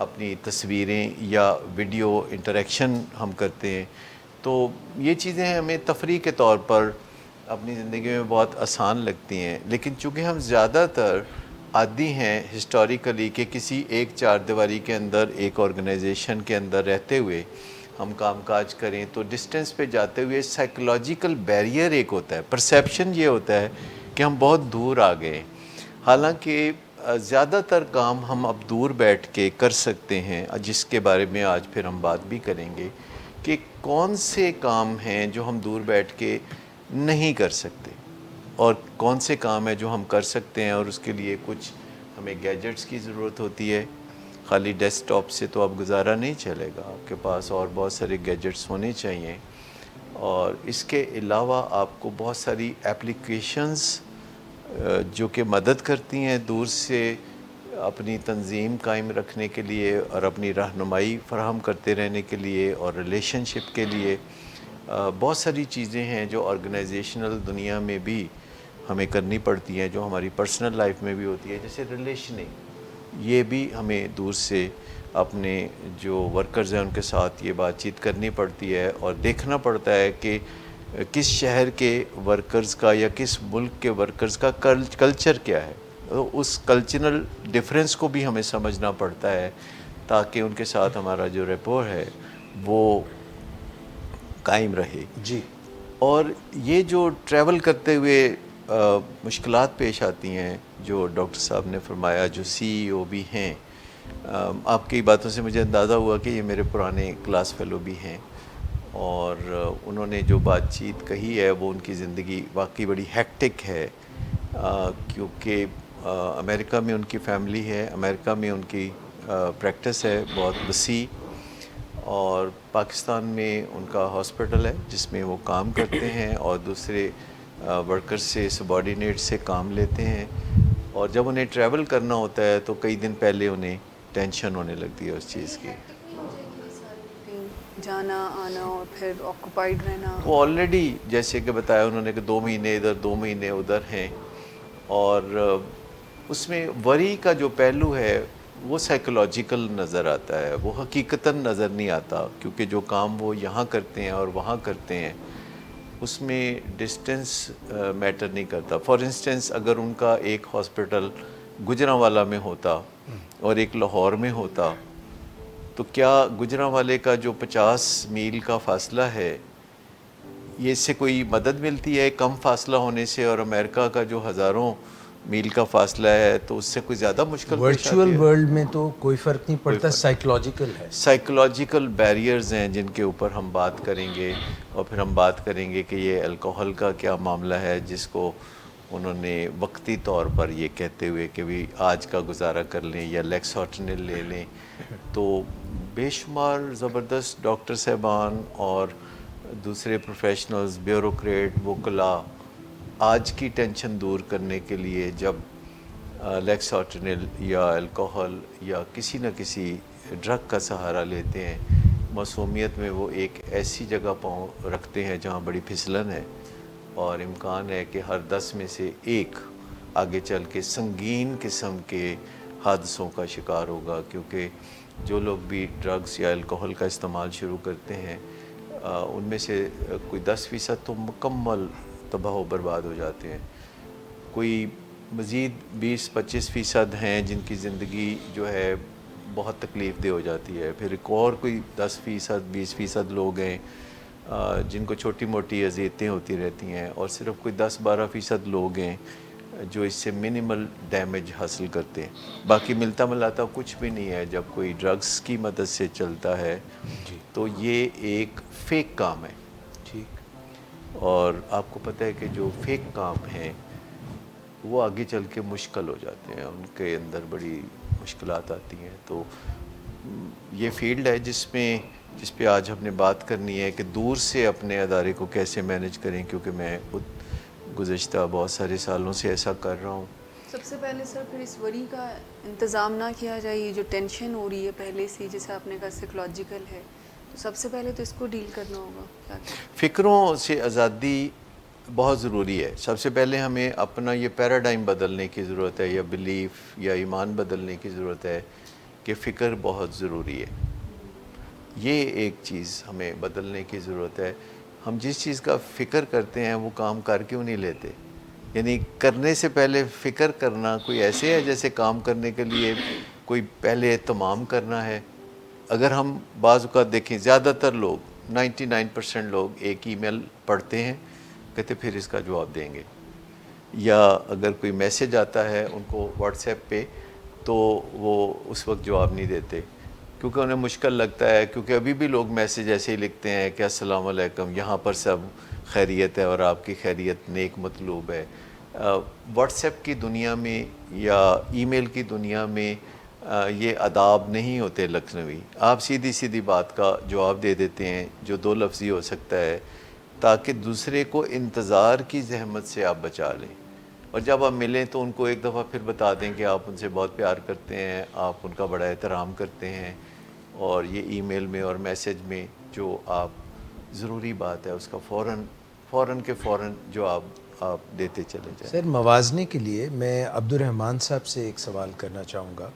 اپنی تصویریں یا ویڈیو انٹریکشن ہم کرتے ہیں، تو یہ چیزیں ہمیں تفریح کے طور پر اپنی زندگی میں بہت آسان لگتی ہیں، لیکن چونکہ ہم زیادہ تر عادی ہیں ہسٹوریکلی کہ کسی ایک چار دیواری کے اندر ایک آرگنائزیشن کے اندر رہتے ہوئے ہم کام کاج کریں، تو ڈسٹینس پہ جاتے ہوئے سائیکولوجیکل بیریئر ایک ہوتا ہے، پرسیپشن یہ ہوتا ہے کہ ہم بہت دور آ گئے، حالانکہ زیادہ تر کام ہم اب دور بیٹھ کے کر سکتے ہیں، جس کے بارے میں آج پھر ہم بات بھی کریں گے کہ کون سے کام ہیں جو ہم دور بیٹھ کے نہیں کر سکتے اور کون سے کام ہیں جو ہم کر سکتے ہیں، اور اس کے لیے کچھ ہمیں گیجٹس کی ضرورت ہوتی ہے۔ خالی ڈیسک ٹاپ سے تو اب گزارا نہیں چلے گا، آپ کے پاس اور بہت سارے گیجٹس ہونے چاہیے، اور اس کے علاوہ آپ کو بہت ساری ایپلیکیشنز جو کہ مدد کرتی ہیں دور سے اپنی تنظیم قائم رکھنے کے لیے اور اپنی رہنمائی فراہم کرتے رہنے کے لیے اور ریلیشن شپ کے لیے۔ بہت ساری چیزیں ہیں جو آرگنائزیشنل دنیا میں بھی ہمیں کرنی پڑتی ہیں، جو ہماری پرسنل لائف میں بھی ہوتی ہے، جیسے ریلیشننگ، یہ بھی ہمیں دور سے اپنے جو ورکرز ہیں ان کے ساتھ یہ بات چیت کرنی پڑتی ہے، اور دیکھنا پڑتا ہے کہ کس شہر کے ورکرز کا یا کس ملک کے ورکرز کا کلچر کیا ہے، اس کلچرل ڈفرینس کو بھی ہمیں سمجھنا پڑتا ہے تاکہ ان کے ساتھ ہمارا جو ریپور ہے وہ قائم رہے۔ جی، اور یہ جو ٹریول کرتے ہوئے مشکلات پیش آتی ہیں جو ڈاکٹر صاحب نے فرمایا، جو سی ای او بھی ہیں، آپ کی باتوں سے مجھے اندازہ ہوا کہ یہ میرے پرانے کلاس فیلو بھی ہیں، اور انہوں نے جو بات چیت کہی ہے وہ ان کی زندگی واقعی بڑی ہیکٹک ہے، کیونکہ امریکہ میں ان کی فیملی ہے، امریکہ میں ان کی پریکٹس ہے بہت وسیع، اور پاکستان میں ان کا ہاسپٹل ہے جس میں وہ کام کرتے ہیں اور دوسرے ورکرز سے سبارڈینیٹ سے کام لیتے ہیں، اور جب انہیں ٹریول کرنا ہوتا ہے تو کئی دن پہلے انہیں ٹینشن ہونے لگتی ہے اس چیز کی۔ جانا آنا اور پھر آکوپائڈ رہنا، وہ آلریڈی جیسے کہ بتایا انہوں نے کہ 2 مہینے ادھر 2 مہینے ادھر ہیں، اور اس میں وری کا جو پہلو ہے وہ سائیکولوجیکل نظر آتا ہے، وہ حقیقتاً نظر نہیں آتا، کیونکہ جو کام وہ یہاں کرتے ہیں اور وہاں کرتے ہیں اس میں ڈسٹینس میٹر نہیں کرتا۔ فار انسٹنس اگر ان کا ایک ہاسپٹل گجرانوالہ میں ہوتا اور ایک لاہور میں ہوتا، تو کیا گجرانوالے کا جو 50 میل کا فاصلہ ہے یہ اس سے کوئی مدد ملتی ہے کم فاصلہ ہونے سے، اور امریکہ کا جو ہزاروں میل کا فاصلہ ہے تو اس سے کوئی زیادہ مشکل پیش آتی ورچوئل ہے؟ ورلڈ میں تو کوئی فرق نہیں پڑتا، سائیکولوجیکل ہے۔ سائیکولوجیکل بیریئرز ہیں جن کے اوپر ہم بات کریں گے، اور پھر ہم بات کریں گے کہ یہ الکوہل کا کیا معاملہ ہے جس کو انہوں نے وقتی طور پر یہ کہتے ہوئے کہ بھی آج کا گزارا کر لیں یا لیکسوٹنل لے لیں، تو بے شمار زبردست ڈاکٹر صاحبان اور دوسرے پروفیشنلز، بیوروکریٹ، وکلاء آج کی ٹینشن دور کرنے کے لیے جب لیکسوٹنل یا الکوہل یا کسی نہ کسی ڈرگ کا سہارا لیتے ہیں، معصومیت میں وہ ایک ایسی جگہ پاؤں رکھتے ہیں جہاں بڑی پھسلن ہے، اور امکان ہے کہ ہر 10 میں سے ایک آگے چل کے سنگین قسم کے حادثوں کا شکار ہوگا، کیونکہ جو لوگ بھی ڈرگس یا الکوہل کا استعمال شروع کرتے ہیں ان میں سے کوئی 10% تو مکمل تباہ و برباد ہو جاتے ہیں، کوئی مزید 20-25% ہیں جن کی زندگی جو ہے بہت تکلیف دہ ہو جاتی ہے، پھر ایک اور کوئی 10%، 20% لوگ ہیں جن کو چھوٹی موٹی اذیتیں ہوتی رہتی ہیں، اور صرف کوئی 10-12% لوگ ہیں جو اس سے منیمل ڈیمیج حاصل کرتے ہیں، باقی ملتا ملاتا کچھ بھی نہیں ہے۔ جب کوئی ڈرگس کی مدد سے چلتا ہے جی، تو یہ ایک فیک کام ہے، ٹھیک۔ اور آپ کو پتہ ہے کہ جو فیک کام ہیں وہ آگے چل کے مشکل ہو جاتے ہیں، ان کے اندر بڑی مشکلات آتی ہیں، تو یہ فیلڈ ہے جس پہ آج ہم نے بات کرنی ہے کہ دور سے اپنے ادارے کو کیسے مینج کریں، کیونکہ میں خود گزشتہ بہت سارے سالوں سے ایسا کر رہا ہوں۔ سب سے پہلے سر پھر اس وری کا انتظام نہ کیا جائے، یہ جو ٹینشن ہو رہی ہے پہلے سے جیسے آپ نے کہا سائیکولوجیکل ہے، تو سب سے پہلے تو اس کو ڈیل کرنا ہوگا کیا فکروں سے آزادی بہت ضروری ہے۔ سب سے پہلے ہمیں اپنا یہ پیراڈائم بدلنے کی ضرورت ہے، یا بلیف یا ایمان بدلنے کی ضرورت ہے کہ فکر بہت ضروری ہے. یہ ایک چیز ہمیں بدلنے کی ضرورت ہے. ہم جس چیز کا فکر کرتے ہیں وہ کام کر کیوں نہیں لیتے؟ یعنی کرنے سے پہلے فکر کرنا کوئی ایسے ہے جیسے کام کرنے کے لیے کوئی پہلے اہتمام کرنا ہے. اگر ہم بعض اوقات دیکھیں زیادہ تر لوگ 99% لوگ ایک ای میل پڑھتے ہیں کہتے پھر اس کا جواب دیں گے, یا اگر کوئی میسج آتا ہے ان کو واٹس ایپ پہ تو وہ اس وقت جواب نہیں دیتے کیونکہ انہیں مشکل لگتا ہے, کیونکہ ابھی بھی لوگ میسج ایسے ہی لکھتے ہیں کہ السلام علیکم, یہاں پر سب خیریت ہے اور آپ کی خیریت نیک مطلوب ہے. واٹس ایپ کی دنیا میں یا ای میل کی دنیا میں یہ آداب نہیں ہوتے لکھنوی. آپ سیدھی سیدھی بات کا جواب دے دیتے ہیں جو 2 لفظی ہو سکتا ہے تاکہ دوسرے کو انتظار کی زحمت سے آپ بچا لیں. اور جب آپ ملیں تو ان کو ایک دفعہ پھر بتا دیں کہ آپ ان سے بہت پیار کرتے ہیں, آپ ان کا بڑا احترام کرتے ہیں, اور یہ ای میل میں اور میسج میں جو آپ ضروری بات ہے اس کا فوراً جواب آپ دیتے چلے جائیں. سر موازنے کے لیے میں عبد الرحمن صاحب سے ایک سوال کرنا چاہوں گا,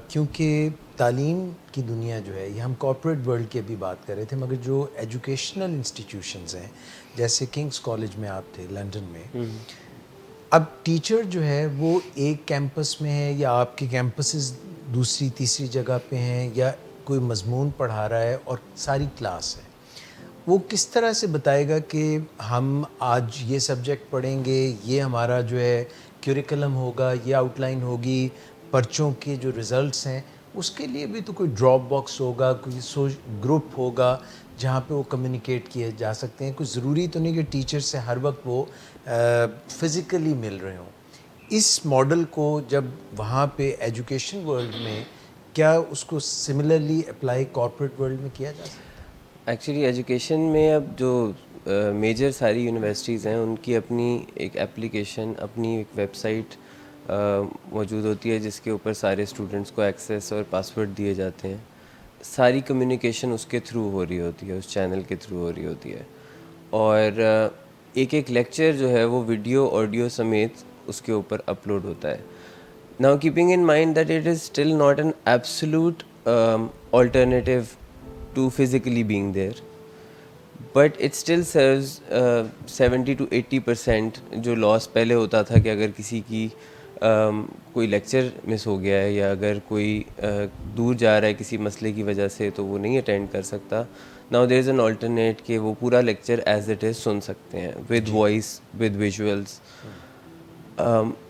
کیونکہ تعلیم کی دنیا جو ہے یہ ہم کارپوریٹ ورلڈ کی ابھی بات کر رہے تھے, مگر جو ایجوکیشنل انسٹیٹیوشنز ہیں جیسے کنگز کالج میں آپ تھے لنڈن میں, اب ٹیچر جو ہے وہ ایک کیمپس میں ہے یا آپ کے کیمپسز دوسری تیسری جگہ پہ ہیں, یا کوئی مضمون پڑھا رہا ہے اور ساری کلاس ہے, وہ کس طرح سے بتائے گا کہ ہم آج یہ سبجیکٹ پڑھیں گے, یہ ہمارا جو ہے کیوریکلم ہوگا, یہ آؤٹ لائن ہوگی, پرچوں کے جو ریزلٹس ہیں اس کے لیے بھی تو کوئی ڈراپ باکس ہوگا, کوئی گروپ ہوگا جہاں پہ وہ کمیونیکیٹ کیے جا سکتے ہیں. کوئی ضروری تو نہیں کہ ٹیچر سے ہر وقت وہ فزیکلی مل رہے ہوں. اس ماڈل کو جب وہاں پہ ایجوکیشن ورلڈ میں کیا اس کو سملرلی اپلائی کارپوریٹ ورلڈ میں کیا جا سکتا ہے؟ ایکچولی ایجوکیشن میں اب جو میجر ساری یونیورسٹیز ہیں ان کی اپنی ایک ایپلیکیشن, اپنی ایک ویب سائٹ موجود ہوتی ہے جس کے اوپر سارے اسٹوڈنٹس کو ایکسیس اور پاسورڈ دیے جاتے ہیں. ساری کمیونیکیشن اس کے تھرو ہو رہی ہوتی ہے, اس چینل کے تھرو ہو رہی ہوتی ہے, اور ایک لیکچر جو ہے وہ ویڈیو آڈیو سمیت اس کے اوپر اپلوڈ ہوتا ہے. Now keeping in mind that it is still not an absolute alternative to physically being there, but it still serves 70-80% جو لاس پہلے ہوتا تھا کہ اگر کسی کی کوئی لیکچر مس ہو گیا ہے یا اگر کوئی دور جا رہا ہے کسی مسئلے کی وجہ سے تو وہ نہیں اٹینڈ کر سکتا. Now there is an alternate کہ وہ پورا لیکچر ایز اٹ از سن سکتے ہیں ود وائس, ود ویژولس.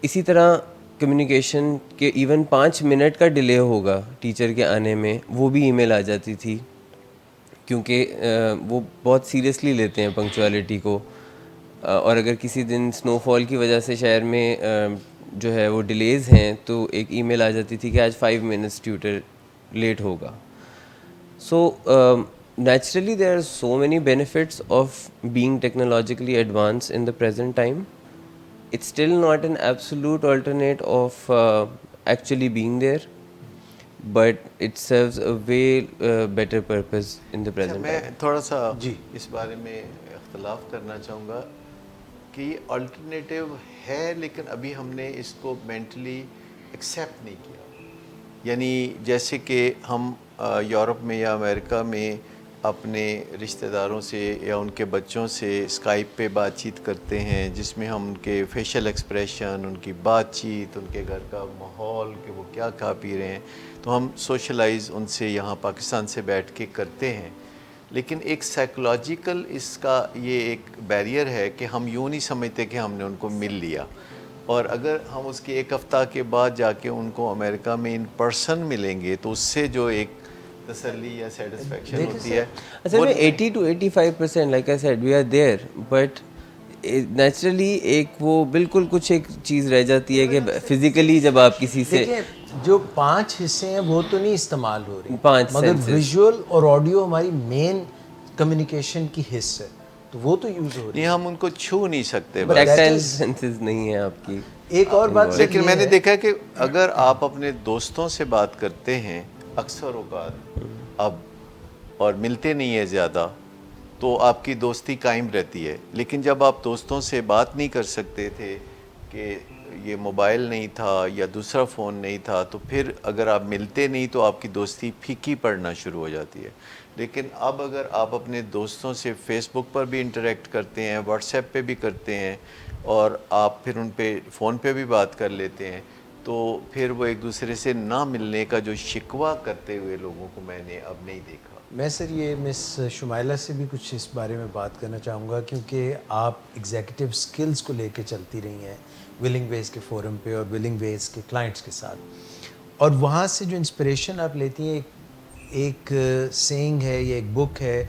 اسی طرح کمیونیکیشن کے ایون 5 منٹ کا ڈیلے ہوگا ٹیچر کے آنے میں, وہ بھی ای میل آ جاتی تھی, کیونکہ وہ بہت سیریسلی لیتے ہیں پنکچوالٹی کو. اور اگر کسی دن سنو فال کی وجہ سے شہر میں جو ہے وہ ڈیلیز ہیں تو ایک ای میل آ جاتی تھی کہ آج 5 منٹس ٹیوٹر لیٹ ہوگا. So naturally there are so many benefits of being technologically advance in the present time. It's still not an absolute alternate of actually being there, but it serves a way better purpose in the present میں time. تھوڑا سا اس بارے میں اختلاف کرنا چاہوں گا کہ یہ الٹرنیٹیو ہے, لیکن ابھی ہم نے اس کو مینٹلی ایکسیپٹ نہیں کیا. یعنی جیسے کہ ہم یورپ میں یا امریکہ میں اپنے رشتہ داروں سے یا ان کے بچوں سے اسکائپ پہ بات چیت کرتے ہیں, جس میں ہم ان کے فیشل ایکسپریشن, ان کی بات چیت, ان کے گھر کا ماحول کہ وہ کیا کھا پی رہے ہیں, تو ہم سوشلائز ان سے یہاں پاکستان سے بیٹھ کے کرتے ہیں. لیکن ایک سائیکولوجیکل اس کا یہ ایک بیریئر ہے کہ ہم یوں نہیں سمجھتے کہ ہم نے ان کو مل لیا, اور اگر ہم اس کے 1 ہفتہ کے بعد جا کے ان کو امریکہ میں ان پرسن ملیں گے تو اس سے جو ایک تسلی یا سیٹسفیکشن ہوتی ہے. اصل میں 80-85% like I said we are there, but naturally ایک وہ بالکل کچھ ایک چیز رہ جاتی ہے کہ فزیکلی جب آپ کسی سے جو 5 حصے ہیں وہ تو نہیں استعمال ہو رہی, 5 مگر ویژول اور آڈیو ہماری مین کمیونیکیشن کی حصہ ہے تو وہ تو یوز ہو رہی ہے. ہم ان کو چھو نہیں سکتے, ٹیکٹائل سینسز نہیں ہے آپ کی. ایک اور بات لیکن میں نے دیکھا کہ اگر آپ اپنے دوستوں سے بات کرتے ہیں اکثر اوقات اب اور ملتے نہیں ہیں زیادہ, تو آپ کی دوستی قائم رہتی ہے. لیکن جب آپ دوستوں سے بات نہیں کر سکتے تھے کہ یہ موبائل نہیں تھا یا دوسرا فون نہیں تھا تو پھر اگر آپ ملتے نہیں تو آپ کی دوستی پھیکی پڑنا شروع ہو جاتی ہے. لیکن اب اگر آپ اپنے دوستوں سے فیس بک پر بھی انٹریکٹ کرتے ہیں, واٹس ایپ پہ بھی کرتے ہیں, اور آپ پھر ان پہ فون پہ بھی بات کر لیتے ہیں, تو پھر وہ ایک دوسرے سے نہ ملنے کا جو شکوہ کرتے ہوئے لوگوں کو میں نے اب نہیں دیکھا. میں سر یہ مس شمائلہ سے بھی کچھ اس بارے میں بات کرنا چاہوں گا, کیونکہ آپ ایگزیکٹو سکلز کو لے کے چلتی رہی ہیں ولنگ ویز کے فورم پہ اور ولنگ ویز کے کلائنٹس کے ساتھ, اور وہاں سے جو انسپریشن آپ لیتی ہیں, ایک سینگ ہے یا ایک بک ہے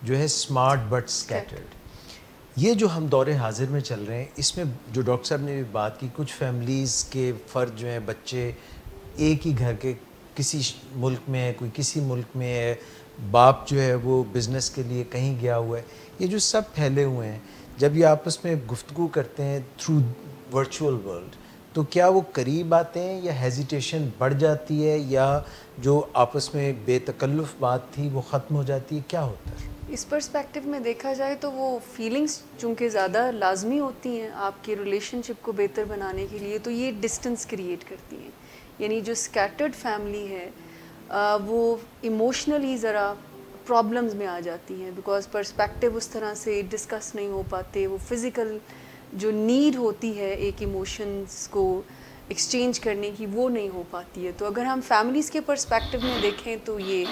جو ہے اسمارٹ بٹ اسکیٹرڈ. یہ جو ہم دور حاضر میں چل رہے ہیں, اس میں جو ڈاکٹر صاحب نے بھی بات کی, کچھ فیملیز کے فرد جو ہیں, بچے ایک ہی گھر کے کسی ملک میں ہے, کوئی کسی ملک میں ہے, باپ جو ہے وہ بزنس کے لیے کہیں گیا ہوا ہے, یہ جو سب پھیلے ہوئے ہیں, جب یہ آپس میں گفتگو کرتے ہیں تھرو ورچوئل ورلڈ, تو کیا وہ قریب آتے ہیں یا ہیزیٹیشن بڑھ جاتی ہے, یا جو آپس میں بے تکلف بات تھی وہ ختم ہو جاتی ہے, کیا ہوتا ہے؟ اس پرسپیکٹو میں دیکھا جائے تو وہ فیلنگس چونکہ زیادہ لازمی ہوتی ہیں آپ کے ریلیشن شپ کو بہتر بنانے کے لیے, تو یہ ڈسٹنس کریٹ کرتی ہیں. یعنی جو اسکیٹرڈ فیملی ہے وہ ایموشنلی ذرا پرابلمز میں آ جاتی ہیں, بیکاز پرسپیکٹو اس طرح سے ڈسکس نہیں ہو پاتے, وہ فزیکل جو نیڈ ہوتی ہے ایک ایموشنز کو ایکسچینج کرنے کی وہ نہیں ہو پاتی ہے. تو اگر ہم فیملیز کے پرسپیکٹو میں دیکھیں تو یہ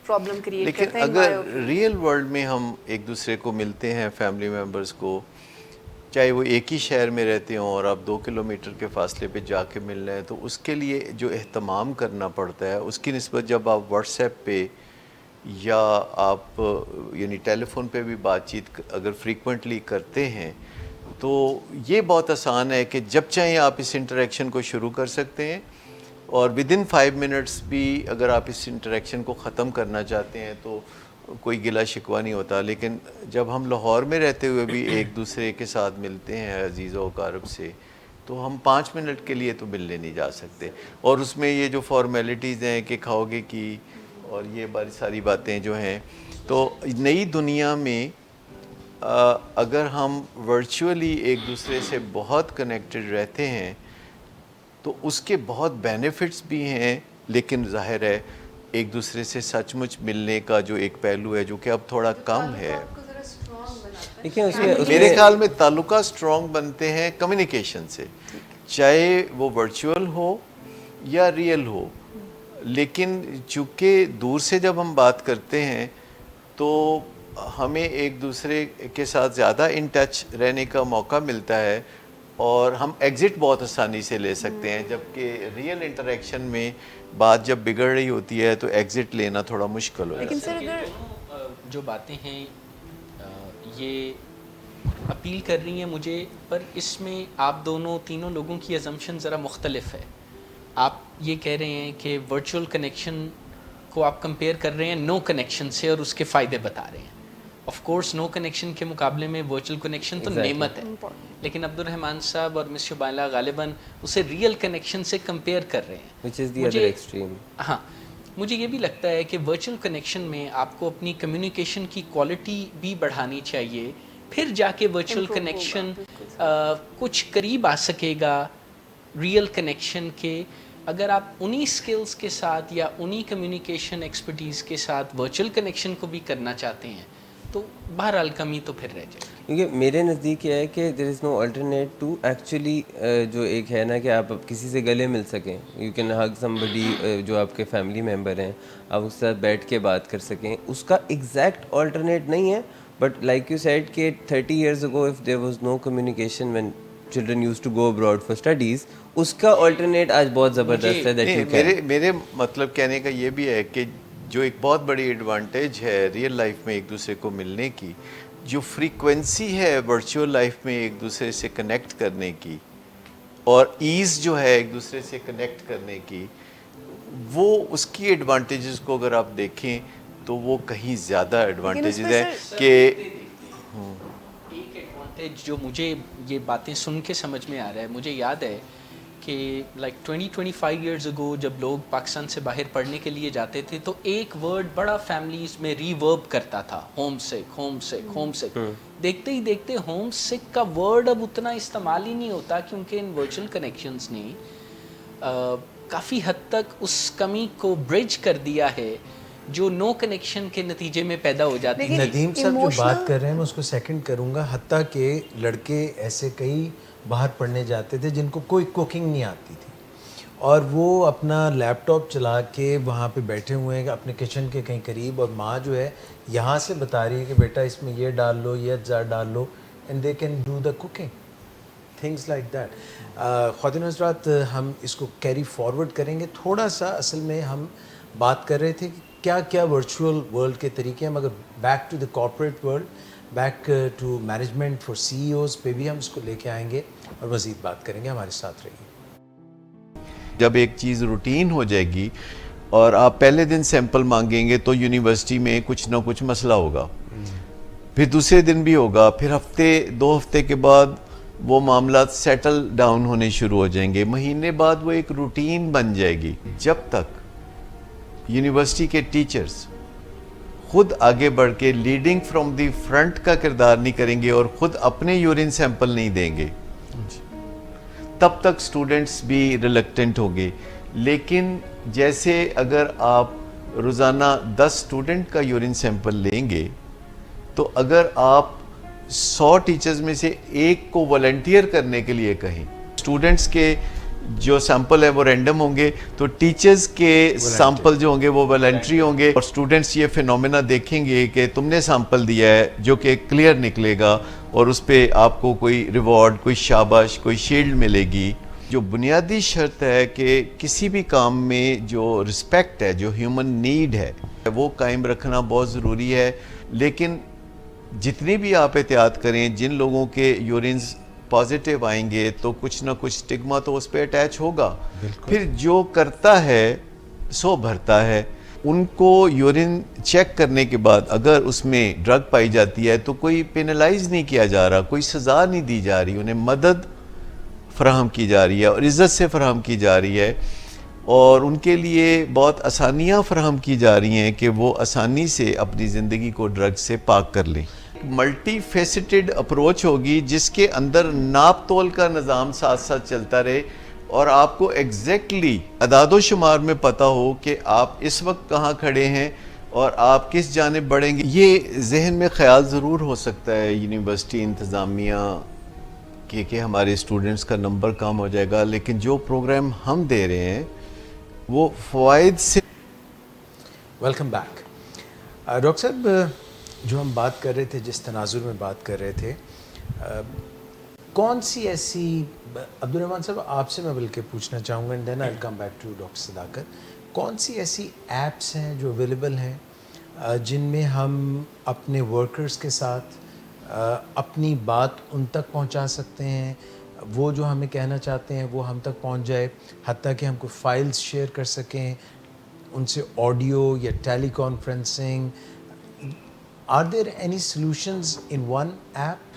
پرابلم کریٹ لیکن کرتے ہیں. اگر ریئل ورلڈ میں ہم ایک دوسرے کو ملتے ہیں, فیملی ممبرز کو, چاہے وہ ایک ہی شہر میں رہتے ہوں اور آپ 2 کلومیٹر کے فاصلے پہ جا کے مل رہے ہیں, تو اس کے لیے جو اہتمام کرنا پڑتا ہے اس کی نسبت جب آپ واٹس ایپ پہ یا آپ یعنی ٹیلی فون پہ بھی بات چیت اگر فریکوینٹلی کرتے ہیں, تو یہ بہت آسان ہے کہ جب چاہیں آپ اس انٹریکشن کو شروع کر سکتے ہیں, اور ودن 5 منٹس بھی اگر آپ اس انٹریکشن کو ختم کرنا چاہتے ہیں تو کوئی گلا شکوہ نہیں ہوتا. لیکن جب ہم لاہور میں رہتے ہوئے بھی ایک دوسرے کے ساتھ ملتے ہیں عزیز و اقارب سے, تو ہم 5 منٹ کے لیے تو ملنے نہیں جا سکتے, اور اس میں یہ جو فارمیلٹیز ہیں کہ کھاؤ گے کی اور یہ بڑی ساری باتیں جو ہیں, تو نئی دنیا میں اگر ہم ورچولی ایک دوسرے سے بہت کنیکٹڈ رہتے ہیں تو اس کے بہت بینیفٹس بھی ہیں, لیکن ظاہر ہے ایک دوسرے سے سچ مچ ملنے کا جو ایک پہلو ہے جو کہ اب تھوڑا کم ہے. میرے خیال میں تعلقات اسٹرانگ بنتے ہیں کمیونیکیشن سے, چاہے وہ ورچوئل ہو یا ریئل ہو. لیکن چونکہ دور سے جب ہم بات کرتے ہیں تو ہمیں ایک دوسرے کے ساتھ زیادہ ان ٹچ رہنے کا موقع ملتا ہے, اور ہم ایگزٹ بہت آسانی سے لے سکتے ہیں, جبکہ ریئل انٹریکشن میں بات جب بگڑ رہی ہوتی ہے تو ایگزٹ لینا تھوڑا مشکل ہو جاتا ہے. لیکن سر اگر جو باتیں ہیں یہ اپیل کر رہی ہیں مجھے, پر اس میں آپ دونوں تینوں لوگوں کی ازمپشن ذرا مختلف ہے. آپ یہ کہہ رہے ہیں کہ ورچوئل کنیکشن کو آپ کمپیئر کر رہے ہیں نو کنیکشن سے اور اس کے فائدے بتا رہے ہیں. آف کورس نو کنیکشن کے مقابلے میں ورچوئل کنیکشن تو نعمت ہے, لیکن عبد الرحمان صاحب اور مس شبائلہ غالباً اسے ریئل کنیکشن سے کمپیئر کر رہے ہیں, which is the other extreme. ہاں, مجھے یہ بھی لگتا ہے کہ ورچوئل کنیکشن میں آپ کو اپنی کمیونیکیشن کی کوالٹی بھی بڑھانی چاہیے, پھر جا کے ورچوئل کنیکشن کچھ قریب آ سکے گا ریئل کنیکشن کے. اگر آپ انہی سکلز کے ساتھ یا انہی کمیونیکیشن ایکسپرٹیز کے ساتھ ورچوئل کنیکشن کو بھی کرنا چاہتے ہیں تو بہرحال کمی تو پھر رہ جائے. کیونکہ میرے نزدیک یہ ہے کہ دیر از نو الٹرنیٹ ٹو ایکچولی جو ایک ہے نا کہ آپ کسی سے گلے مل سکیں, یو کین ہگ سم بڈی جو آپ کے فیملی ممبر ہیں, آپ اس کے ساتھ بیٹھ کے بات کر سکیں. اس کا ایگزیکٹ آلٹرنیٹ نہیں ہے, بٹ لائک یو سیڈ کہ 30 years ago if there was no communication when children used to go abroad for studies, اس کا آلٹرنیٹ آج بہت زبردست ہے. میرے مطلب کہنے کا یہ بھی ہے کہ جو ایک بہت بڑی ایڈوانٹیج ہے ریئل لائف میں ایک دوسرے کو ملنے کی, جو فریکوینسی ہے ورچوئل لائف میں ایک دوسرے سے کنیکٹ کرنے کی, اور ایز جو ہے ایک دوسرے سے کنیکٹ کرنے کی, وہ اس کی ایڈوانٹیجز کو اگر آپ دیکھیں تو وہ کہیں زیادہ ایڈوانٹیجز ہیں. کہ ایک ایڈوانٹیج جو مجھے یہ باتیں سن کے سمجھ میں آ رہا ہے, مجھے یاد ہے کہ لائک 20-25 ایئرز اگو جب لوگ پاکستان سے باہر پڑھنے کے لیے جاتے تھے تو ایک ورڈ بڑا فیملیز میں ریورب کرتا تھا، ہوم سک، ہوم سک، ہوم سک. دیکھتے ہی دیکھتے ہوم سک کا ورڈ اب اتنا استعمال ہی نہیں ہوتا، کیونکہ ان ورچوئل کنیکشنز نے کافی حد تک اس کمی کو برج کر دیا ہے جو نو کنیکشن کے نتیجے میں پیدا ہو جاتی ہے. ندیم صاحب جو بات کر رہے ہیں میں اس کو سیکنڈ کروں گا. حتیٰ کہ لڑکے ایسے کئی باہر پڑھنے جاتے تھے جن کو کوئی کوکنگ نہیں آتی تھی اور وہ اپنا لیپ ٹاپ چلا کے وہاں پہ بیٹھے ہوئے ہیں اپنے کچن کے کہیں قریب، اور ماں جو ہے یہاں سے بتا رہی ہے کہ بیٹا اس میں یہ ڈال لو، یہ اجزاء ڈال لو، and they can do the cooking, things like that. خواتین حضرات، ہم اس کو کیری فارورڈ کریں گے تھوڑا سا. اصل میں ہم بات کر رہے تھے کہ کیا کیا ورچوئل ورلڈ کے طریقے ہیں، مگر back to the corporate world, back to management for C E Os پہ بھی ہم اس کو لے کے آئیں گے اور مزید بات کریں گے. ہمارے ساتھ رہیے. جب ایک چیز روٹین ہو جائے گی اور آپ پہلے دن سیمپل مانگیں گے تو یونیورسٹی میں کچھ نہ کچھ مسئلہ ہوگا، پھر دوسرے دن بھی ہوگا، پھر ہفتے 2 ہفتے کے بعد وہ معاملات سیٹل ڈاؤن ہونے شروع ہو جائیں گے، مہینے بعد وہ ایک روٹین بن جائے گی. جب تک یونیورسٹی کے ٹیچرز خود آگے بڑھ کے لیڈنگ فرام دی فرنٹ کا کردار نہیں کریں گے اور خود اپنے یورین سیمپل نہیں دیں گے، تب تک سٹوڈنٹس بھی ریلیکٹنٹ ہوں گے. لیکن جیسے اگر آپ روزانہ 10 سٹوڈنٹ کا یورین سیمپل لیں گے تو اگر آپ 100 ٹیچرز میں سے ایک کو والنٹیئر کرنے کے لیے کہیں، سٹوڈنٹس کے جو سیمپل ہے وہ رینڈم ہوں گے تو ٹیچرز کے سیمپل جو ہوں گے وہ والنٹری ہوں گے، اور سٹوڈنٹس یہ فینومینا دیکھیں گے کہ تم نے سیمپل دیا ہے جو کہ کلیئر نکلے گا اور اس پہ آپ کو کوئی ریوارڈ، کوئی شاباش، کوئی شیلڈ ملے گی. جو بنیادی شرط ہے کہ کسی بھی کام میں جو رسپیکٹ ہے، جو ہیومن نیڈ ہے، وہ قائم رکھنا بہت ضروری ہے. لیکن جتنی بھی آپ احتیاط کریں، جن لوگوں کے یورینز پازیٹیو آئیں گے تو کچھ نہ کچھ سٹگما تو اس پہ اٹیچ ہوگا. پھر جو کرتا ہے سو بھرتا ہے. ان کو یورین چیک کرنے کے بعد اگر اس میں ڈرگ پائی جاتی ہے تو کوئی پینلائز نہیں کیا جا رہا، کوئی سزا نہیں دی جا رہی، انہیں مدد فراہم کی جا رہی ہے اور عزت سے فراہم کی جا رہی ہے، اور ان کے لیے بہت آسانیاں فراہم کی جا رہی ہیں کہ وہ آسانی سے اپنی زندگی کو ڈرگ سے پاک کر لیں. ملٹی فیسٹڈ اپروچ ہوگی جس کے اندر ناپ تول کا نظام ساتھ ساتھ چلتا رہے اور آپ کو ایگزیکٹلی اعداد و شمار میں پتہ ہو کہ آپ اس وقت کہاں کھڑے ہیں اور آپ کس جانب بڑھیں گے. یہ ذہن میں خیال ضرور ہو سکتا ہے یونیورسٹی انتظامیہ کہ ہمارے اسٹوڈنٹس کا نمبر کم ہو جائے گا، لیکن جو پروگرام ہم دے رہے ہیں وہ فوائد سے. Welcome back. ڈاکٹر صاحب، جو ہم بات کر رہے تھے، جس تناظر میں بات کر رہے تھے، کون سی ایسی، عبد الرحمن صاحب آپ سے میں بلکہ پوچھنا چاہوں گا، and then I will come back to doctor Sadaqat, کون سی ایسی ایپس ہیں جو اویلیبل ہیں جن میں ہم اپنے ورکرز کے ساتھ اپنی بات ان تک پہنچا سکتے ہیں، وہ جو ہمیں کہنا چاہتے ہیں وہ ہم تک پہنچ جائے، حتیٰ کہ ہم کو فائلز شیئر کر سکیں ان سے، آڈیو یا ٹیلی conferencing. Are there any solutions in one app?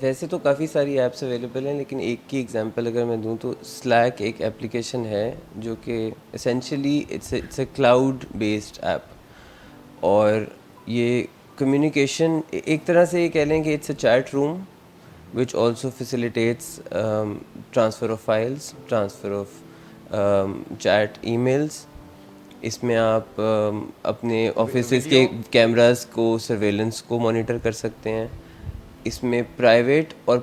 ویسے تو کافی ساری ایپس اویلیبل ہیں، لیکن ایک کی ایگزامپل اگر میں دوں تو سلیک ایک اپلیکیشن ہے جو کہ essentially it's a cloud based app, اور یہ کمیونیکیشن ایک طرح سے یہ کہہ لیں کہ it's a chat room which also facilitates transfer of files, transfer of chat emails. اس میں آپ اپنے آفیسز کے کیمراز کو، سرویلنس کو مانیٹر کر سکتے ہیں. اس میں پرائیویٹ اور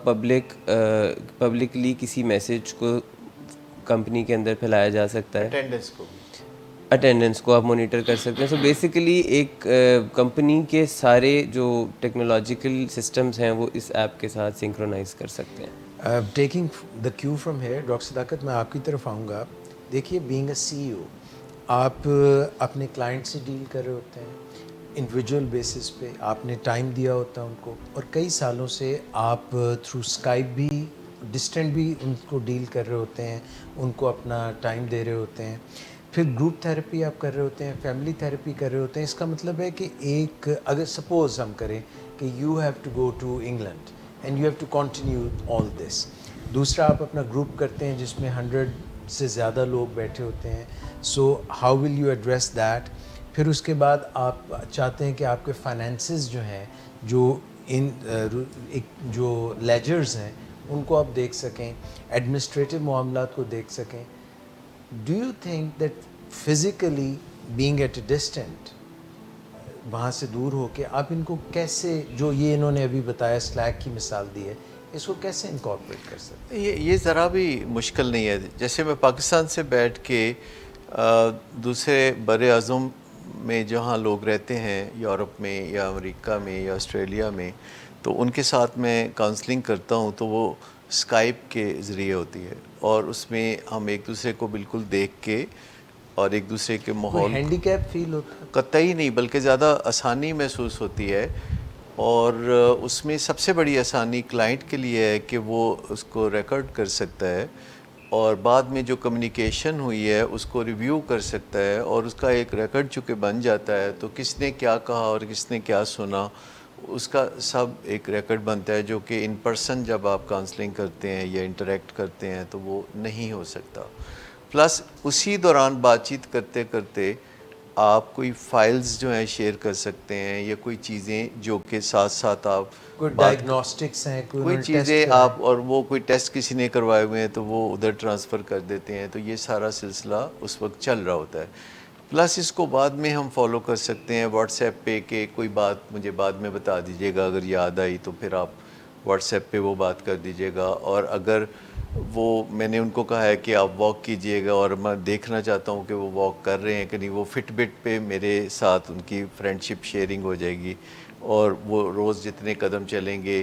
پبلکلی کسی میسیج کو کمپنی کے اندر پھیلایا جا سکتا ہے، اٹینڈنس کو آپ مانیٹر کر سکتے ہیں. سو بیسیکلی ایک کمپنی کے سارے جو ٹیکنالوجیکل سسٹمز ہیں وہ اس ایپ کے ساتھ سنکرونائز کر سکتے ہیں. Taking the cue from here, doctor Sadaqat میں آپ کی طرف آؤں گا. دیکھیے، بینگ اے سی ای او، آپ اپنے کلائنٹ سے ڈیل کر رہے ہوتے ہیں انڈیویجول بیسس پہ، آپ نے ٹائم دیا ہوتا ہے ان کو، اور کئی سالوں سے آپ تھرو اسکائپ بھی ڈسٹینٹ بھی ان کو ڈیل کر رہے ہوتے ہیں، ان کو اپنا ٹائم دے رہے ہوتے ہیں. پھر گروپ تھیراپی آپ کر رہے ہوتے ہیں، فیملی تھیراپی کر رہے ہوتے ہیں. اس کا مطلب ہے کہ ایک، اگر سپوز ہم کریں کہ you have to go to England and you have to continue all this, دوسرا آپ اپنا گروپ کرتے ہیں جس میں 100 سے زیادہ لوگ بیٹھے ہوتے ہیں. So how will you address that? پھر اس کے بعد آپ چاہتے ہیں کہ آپ کے فائنینسز جو ہیں جو جو لیجرز ہیں ان کو آپ دیکھ سکیں, ایڈمنسٹریٹو معاملات کو دیکھ سکیں. Do you think that physically being at a distant, وہاں سے دور ہو کے آپ ان کو کیسے, جو یہ انہوں نے ابھی بتایا سلیک کی مثال دی ہے, اس کو کیسے انکارپوریٹ کر سکتے ہیں؟ یہ ذرا بھی مشکل نہیں ہے. جیسے میں پاکستان سے بیٹھ کے دوسرے بر اعظم میں جہاں لوگ رہتے ہیں, یورپ میں یا امریکہ میں یا آسٹریلیا میں, تو ان کے ساتھ میں کاؤنسلنگ کرتا ہوں تو وہ اسکائپ کے ذریعے ہوتی ہے, اور اس میں ہم ایک دوسرے کو بالکل دیکھ کے اور ایک دوسرے کے ماحول ہینڈی کیپ فیل ہوتا ہے؟ قطعی نہیں, بلکہ زیادہ آسانی محسوس ہوتی ہے. اور اس میں سب سے بڑی آسانی کلائنٹ کے لیے ہے کہ وہ اس کو ریکارڈ کر سکتا ہے, اور بعد میں جو کمیونیکیشن ہوئی ہے اس کو ریویو کر سکتا ہے, اور اس کا ایک ریکارڈ چونکہ بن جاتا ہے تو کس نے کیا کہا اور کس نے کیا سنا اس کا سب ایک ریکارڈ بنتا ہے, جو کہ ان پرسن جب آپ کاؤنسلنگ کرتے ہیں یا انٹریکٹ کرتے ہیں تو وہ نہیں ہو سکتا. پلس اسی دوران بات چیت کرتے کرتے آپ کوئی فائلز جو ہیں شیئر کر سکتے ہیں, یا کوئی چیزیں جو کہ ساتھ ساتھ آپ کوئی ڈائگنوسٹکس ہیں, کوئی چیزیں آپ, اور وہ کوئی ٹیسٹ کسی نے کروائے ہوئے ہیں تو وہ ادھر ٹرانسفر کر دیتے ہیں. تو یہ سارا سلسلہ اس وقت چل رہا ہوتا ہے. پلس اس کو بعد میں ہم فالو کر سکتے ہیں واٹس ایپ پہ, کہ کوئی بات مجھے بعد میں بتا دیجیے گا, اگر یاد آئی تو پھر آپ واٹس ایپ پہ وہ بات کر دیجیے گا. اور اگر وہ میں نے ان کو کہا ہے کہ آپ واک کیجئے گا, اور میں دیکھنا چاہتا ہوں کہ وہ واک کر رہے ہیں کہ نہیں, وہ فٹ بٹ پہ میرے ساتھ ان کی فرینڈ شپ شیئرنگ ہو جائے گی, اور وہ روز جتنے قدم چلیں گے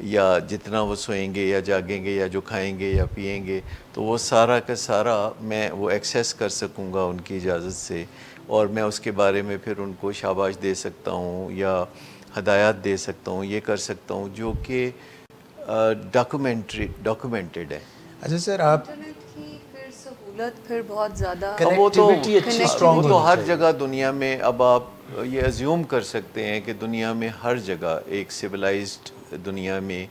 یا جتنا وہ سوئیں گے یا جاگیں گے یا جو کھائیں گے یا پئیں گے, تو وہ سارا کا سارا میں وہ ایکسیس کر سکوں گا ان کی اجازت سے, اور میں اس کے بارے میں پھر ان کو شاباش دے سکتا ہوں یا ہدایات دے سکتا ہوں, یہ کر سکتا ہوں, جو کہ ڈاکومنٹڈ ہے. اچھا سر, آپ انٹرنیٹ کی پھر سہولت پھر بہت زیادہ وہ تو کنیکٹیوٹی اچھی اسٹرانگ وہ تو ہونی ہر چاہیے. جگہ دنیا میں, اب آپ یہ ازیوم کر سکتے ہیں کہ دنیا میں ہر جگہ, ایک سویلائزڈ دنیا میں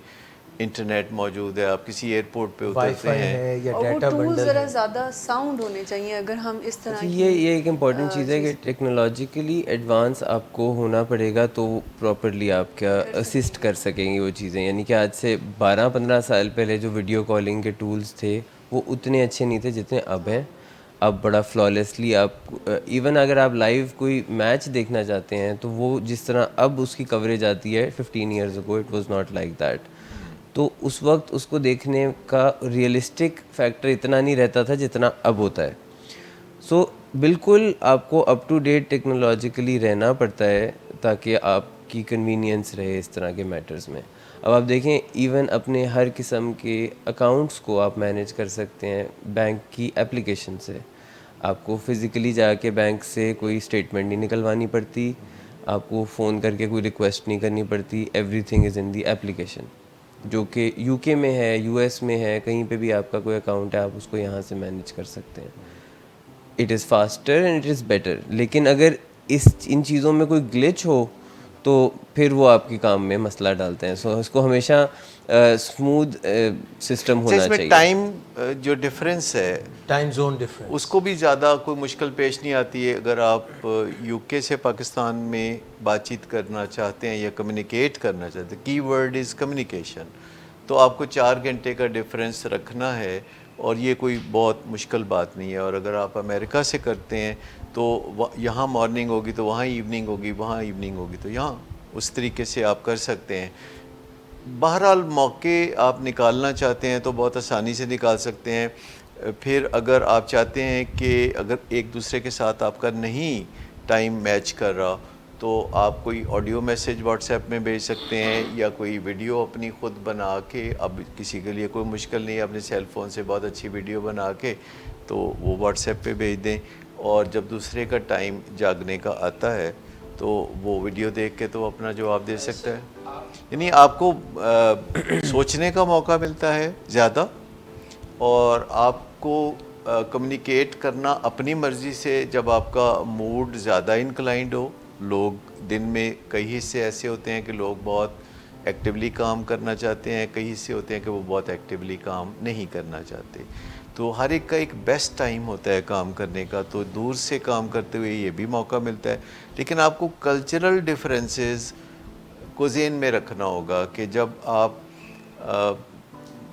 انٹرنیٹ موجود ہے. آپ کسی ایئرپورٹ پہ وائی اترتے فائی ہیں, ہے یا اور وہ ڈیٹا ٹول بنڈل ذرا ہے. زیادہ ساؤنڈ ہونے چاہیے اگر ہم اس طرح کی یہ ایک امپورٹنٹ چیز ہے کہ ٹیکنالوجیکلی ایڈوانس آپ کو ہونا پڑے گا تو پراپرلی آپ کیا اسسٹ کر سکیں گے وہ چیزیں. یعنی کہ آج سے 12-15 سال پہلے جو ویڈیو کالنگ کے ٹولز تھے وہ اتنے اچھے نہیں تھے جتنے اب ہیں. اب بڑا فلالیسلی آپ ایون اگر آپ لائیو کوئی میچ دیکھنا چاہتے ہیں تو وہ جس طرح اب اس کی کوریج آتی ہے 15 years ago it was not like that. تو اس وقت اس کو دیکھنے کا ریئلسٹک فیکٹر اتنا نہیں رہتا تھا جتنا اب ہوتا ہے. سو بالکل آپ کو اپ ٹو ڈیٹ ٹیکنالوجیکلی رہنا پڑتا ہے تاکہ آپ کی کنوینئنس رہے اس طرح کے میٹرز میں. اب آپ دیکھیں ایون اپنے ہر قسم کے اکاؤنٹس کو آپ مینیج کر سکتے ہیں بینک کی اپلیکیشن سے. آپ کو فزیکلی جا کے بینک سے کوئی اسٹیٹمنٹ نہیں نکلوانی پڑتی, آپ کو فون کر کے کوئی ریکویسٹ نہیں کرنی پڑتی, every thing is in the application, جو کہ یو کے میں ہے, یو ایس میں ہے, کہیں پہ بھی آپ کا کوئی اکاؤنٹ ہے آپ اس کو یہاں سے مینیج کر سکتے ہیں. It is faster and it is better. لیکن اگر ان چیزوں میں کوئی گلچ ہو تو پھر وہ آپ کے کام میں مسئلہ ڈالتے ہیں. سو اس کو ہمیشہ اسموتھ سسٹم ہونا اس میں چاہیے. ٹائم جو ڈفرینس ہے ٹائم زون ڈفرینس, اس کو بھی زیادہ کوئی مشکل پیش نہیں آتی ہے. اگر آپ یو کے سے پاکستان میں بات چیت کرنا چاہتے ہیں یا کمیونیکیٹ کرنا چاہتے ہیں, کی ورڈ از کمیونیکیشن, تو آپ کو 4 گھنٹے کا ڈفرینس رکھنا ہے, اور یہ کوئی بہت مشکل بات نہیں ہے. اور اگر آپ امریکہ سے کرتے ہیں تو یہاں مارننگ ہوگی تو وہاں ایوننگ ہوگی, وہاں ایوننگ ہوگی تو یہاں, اس طریقے سے آپ کر سکتے ہیں. بہرحال موقع آپ نکالنا چاہتے ہیں تو بہت آسانی سے نکال سکتے ہیں. پھر اگر آپ چاہتے ہیں کہ اگر ایک دوسرے کے ساتھ آپ کا نہیں ٹائم میچ کر رہا تو آپ کوئی آڈیو میسیج واٹس ایپ میں بھیج سکتے ہیں, یا کوئی ویڈیو اپنی خود بنا کے, اب کسی کے لیے کوئی مشکل نہیں ہے اپنے سیل فون سے بہت اچھی ویڈیو بنا کے تو وہ واٹس ایپ پہ بھیج دیں, اور جب دوسرے کا ٹائم جاگنے کا آتا ہے تو وہ ویڈیو دیکھ کے تو اپنا جواب دے سکتا ہے. یعنی آپ کو سوچنے کا موقع ملتا ہے زیادہ, اور آپ کو کمیونیکیٹ کرنا اپنی مرضی سے جب آپ کا موڈ زیادہ انکلائنڈ ہو. لوگ دن میں کئی حصے ایسے ہوتے ہیں کہ لوگ بہت ایکٹیولی کام کرنا چاہتے ہیں, کئی حصے ہوتے ہیں کہ وہ بہت ایکٹیولی کام نہیں کرنا چاہتے. تو ہر ایک کا ایک بیسٹ ٹائم ہوتا ہے کام کرنے کا, تو دور سے کام کرتے ہوئے یہ بھی موقع ملتا ہے. لیکن آپ کو کلچرل ڈفرینسز کو ذہن میں رکھنا ہوگا کہ جب آپ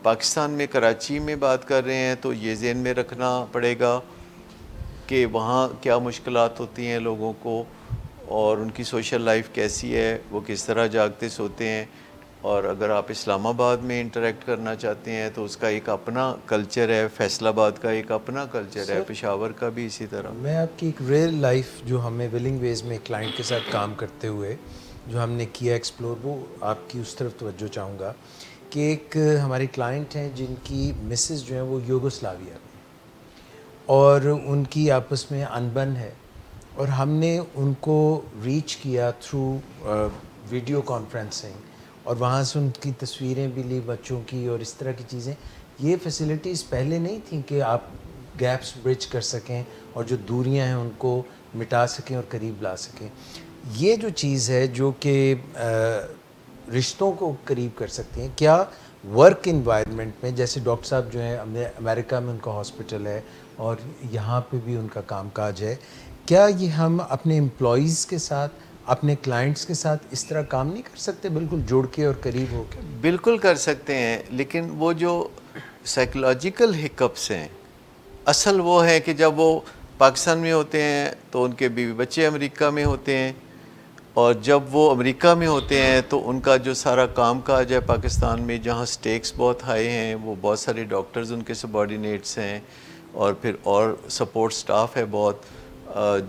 پاکستان میں کراچی میں بات کر رہے ہیں تو یہ ذہن میں رکھنا پڑے گا کہ وہاں کیا مشکلات ہوتی ہیں لوگوں کو, اور ان کی سوشل لائف کیسی ہے, وہ کس طرح جاگتے سوتے ہیں. اور اگر آپ اسلام آباد میں انٹریکٹ کرنا چاہتے ہیں تو اس کا ایک اپنا کلچر ہے, فیصل آباد کا ایک اپنا کلچر ہے, پشاور کا بھی اسی طرح. میں آپ کی ایک ریئل لائف جو ہمیں ولنگ ویز میں کلائنٹ کے ساتھ کام کرتے ہوئے جو ہم نے کیا ایکسپلور, وہ آپ کی اس طرف توجہ چاہوں گا کہ ایک ہماری کلائنٹ ہیں جن کی مسز جو ہیں وہ یوگوسلاویا میں, اور ان کی آپس میں انبن ہے, اور ہم نے ان کو ریچ کیا تھرو ویڈیو کانفرنسنگ, اور وہاں سے ان کی تصویریں بھی لی بچوں کی اور اس طرح کی چیزیں. یہ فیسلٹیز پہلے نہیں تھیں کہ آپ گیپس برج کر سکیں اور جو دوریاں ہیں ان کو مٹا سکیں اور قریب لا سکیں. یہ جو چیز ہے جو کہ رشتوں کو قریب کر سکتے ہیں, کیا ورک انوائرمنٹ میں, جیسے ڈاکٹر صاحب جو ہیں امریکہ میں ان کا ہاسپٹل ہے اور یہاں پہ بھی ان کا کام کاج ہے, کیا یہ ہم اپنے امپلائیز کے ساتھ, اپنے کلائنٹس کے ساتھ اس طرح کام نہیں کر سکتے, بالکل جوڑ کے اور قریب ہو کے؟ بالکل کر سکتے ہیں, لیکن وہ جو سائیکولوجیکل ہکپس ہیں اصل وہ ہے کہ جب وہ پاکستان میں ہوتے ہیں تو ان کے بیوی بچے امریکہ میں ہوتے ہیں, اور جب وہ امریکہ میں ہوتے ہیں تو ان کا جو سارا کام کاج ہے پاکستان میں, جہاں سٹیکس بہت ہائی ہیں, وہ بہت سارے ڈاکٹرز ان کے سبارڈینیٹس ہیں, اور پھر اور سپورٹ سٹاف ہے بہت,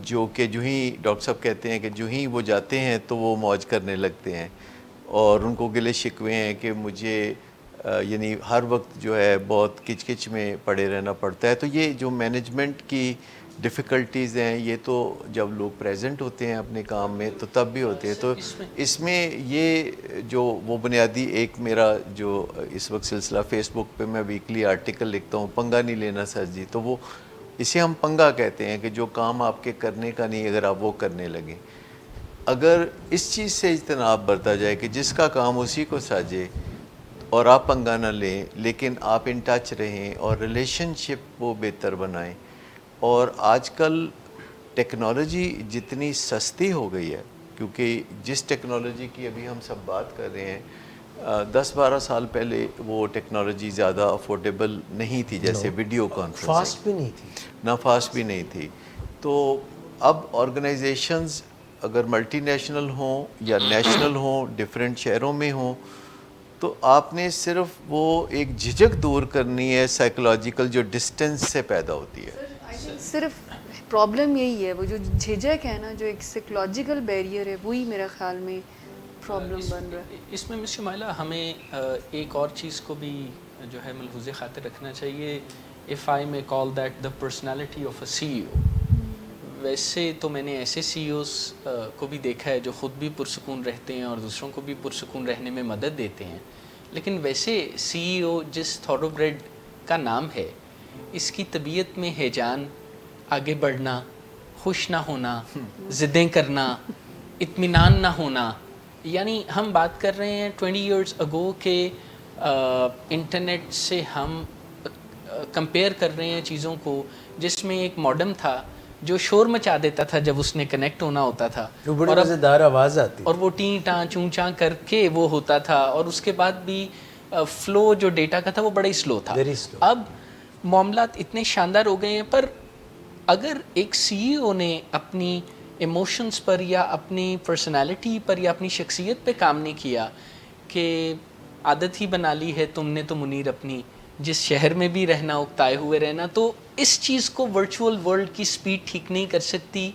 جو کہ جو ہی ڈاکٹر صاحب کہتے ہیں کہ جو ہی وہ جاتے ہیں تو وہ موج کرنے لگتے ہیں, اور ان کو گلے شکوے ہیں کہ مجھے یعنی ہر وقت جو ہے بہت کچ کچ میں پڑے رہنا پڑتا ہے. تو یہ جو مینجمنٹ کی ڈیفیکلٹیز ہیں یہ تو جب لوگ پریزنٹ ہوتے ہیں اپنے کام میں تو تب بھی ہوتے ہیں. تو اس میں یہ جو وہ بنیادی ایک میرا جو اس وقت سلسلہ فیس بک پہ میں ویکلی آرٹیکل لکھتا ہوں, پنگا نہیں لینا سر جی, تو وہ اسے ہم پنگا کہتے ہیں کہ جو کام آپ کے کرنے کا نہیں اگر آپ وہ کرنے لگیں. اگر اس چیز سے اجتناب برتا جائے کہ جس کا کام اسی کو ساجے اور آپ پنگا نہ لیں, لیکن آپ ان ٹچ رہیں اور ریلیشن شپ وہ بہتر بنائیں. اور آج کل ٹیکنالوجی جتنی سستی ہو گئی ہے, کیونکہ جس ٹیکنالوجی کی ابھی ہم سب بات کر رہے ہیں 10-12 سال پہلے وہ ٹیکنالوجی زیادہ افورڈیبل نہیں تھی, جیسے ویڈیو کانفرنسنگ, فاسٹ بھی نہیں تھی, نہ فاسٹ بھی نہیں تھی. تو اب آرگنائزیشنز اگر ملٹی نیشنل ہوں یا نیشنل ہوں, ڈیفرنٹ شہروں میں ہوں, تو آپ نے صرف وہ ایک جھجک دور کرنی ہے سائیکولوجیکل جو ڈسٹینس سے پیدا ہوتی ہے. صرف پرابلم یہی ہے, وہ جو جھجک ہے نا, جو ایک سائیکولوجیکل بیریئر ہے, وہی میرا خیال میں پرابلم بن رہا ہے. اس میں مسٹر مائلہ ہمیں ایک اور چیز کو بھی جو ہے ملحوظ خاطر رکھنا چاہیے. if I may call that the personality of a CEO. ویسے تو میں نے ایسے سی اوز کو بھی دیکھا ہے جو خود بھی پرسکون رہتے ہیں اور دوسروں کو بھی پرسکون رہنے میں مدد دیتے ہیں, لیکن ویسے سی ای او جس تھورو بریڈ کا نام ہے, اس کی طبیعت میں ہیجان, آگے بڑھنا, خوش نہ ہونا, ضدیں کرنا, اطمینان نہ ہونا. یعنی ہم بات کر رہے ہیں 20 ایئرز اگو کہ انٹرنیٹ سے ہم کمپیئر کر رہے ہیں چیزوں کو, جس میں ایک ماڈم تھا جو شور مچا دیتا تھا جب اس نے کنیکٹ ہونا ہوتا تھا, جو بڑی مزیدار آواز آتی, اور وہ ٹیں ٹاں چوں چاں کر کے وہ ہوتا تھا, اور اس کے بعد بھی فلو جو ڈیٹا کا تھا وہ بڑا ہی سلو تھا. اب معاملات اتنے شاندار ہو گئے ہیں, پر اگر ایک سی ای او نے اپنی ایموشنز پر یا اپنی پرسنالٹی پر یا اپنی شخصیت پہ کام نہیں کیا, کہ عادت ہی بنا لی ہے تم نے تو منیر اپنی جس شہر میں بھی رہنا اکتائے ہوئے رہنا, تو اس چیز کو ورچوئل ورلڈ کی سپیڈ ٹھیک نہیں کر سکتی.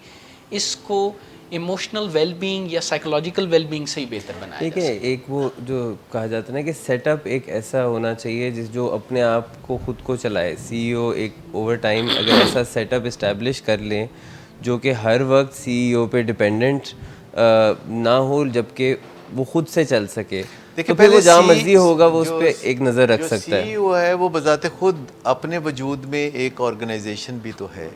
اس کو ایموشنل ویل بینگ یا سائیکولوجیکل ویل بینگ سے ہی بہتر بنایا. دیکھیں, ایک وہ جو کہا جاتا ہے نا کہ سیٹ اپ ایک ایسا ہونا چاہیے جس جو اپنے آپ کو خود کو چلائے. سی ای او ایک اوور ٹائم اگر ایسا سیٹ اپ اسٹیبلش کر لیں جو کہ ہر وقت سی ای او پہ ڈپینڈنٹ نہ ہو, جبکہ وہ خود سے چل سکے, تو پھر وہ جہاں مرضی ہوگا وہ اس پہ ایک نظر رکھ سکتا ہے. سی ای او ہے وہ بذات خود اپنے وجود میں ایک آرگنائزیشن بھی تو ہے.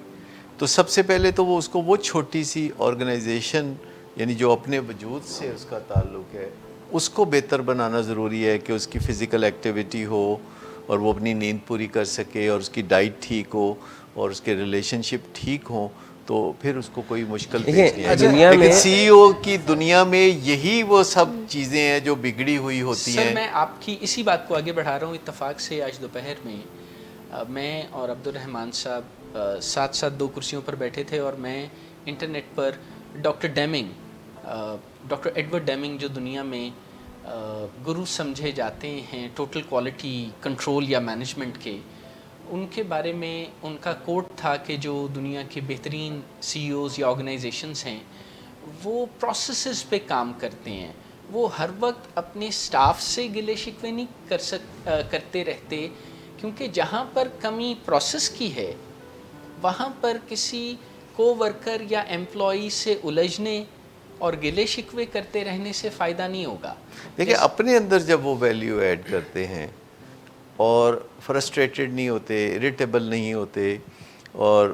تو سب سے پہلے تو وہ اس کو وہ چھوٹی سی آرگنائزیشن یعنی جو اپنے وجود سے اس کا تعلق ہے اس کو بہتر بنانا ضروری ہے کہ اس کی فزیکل ایکٹیویٹی ہو اور وہ اپنی نیند پوری کر سکے اور اس کی ڈائٹ ٹھیک ہو اور اس کے ریلیشن شپ ٹھیک ہوں، تو پھر اس کو کوئی مشکل پیش نہیں دنیا آئے. میں لیکن سی ای او کی دنیا میں یہی وہ سب چیزیں ہیں جو بگڑی ہوئی ہوتی ہیں. سر میں آپ کی اسی بات کو آگے بڑھا رہا ہوں. اتفاق سے آج دوپہر میں میں اور عبد الرحمن صاحب ساتھ ساتھ 2 کرسیوں پر بیٹھے تھے اور میں انٹرنیٹ پر ڈاکٹر ایڈورڈ ڈیمنگ جو دنیا میں گرو سمجھے جاتے ہیں ٹوٹل کوالٹی کنٹرول یا مینجمنٹ کے، ان کے بارے میں ان کا کوٹ تھا کہ جو دنیا کے بہترین سی ای اوز یا آرگنائزیشنز ہیں وہ پروسیسز پہ کام کرتے ہیں. وہ ہر وقت اپنے سٹاف سے گلے شکوے نہیں کرتے رہتے، کیونکہ جہاں پر کمی پروسیس کی ہے وہاں پر کسی کو ورکر یا ایمپلائی سے الجھنے اور گلے شکوے کرتے رہنے سے فائدہ نہیں ہوگا. دیکھیں اپنے اندر جب وہ ویلیو ایڈ کرتے ہیں اور فرسٹریٹڈ نہیں ہوتے، اریٹیبل نہیں ہوتے، اور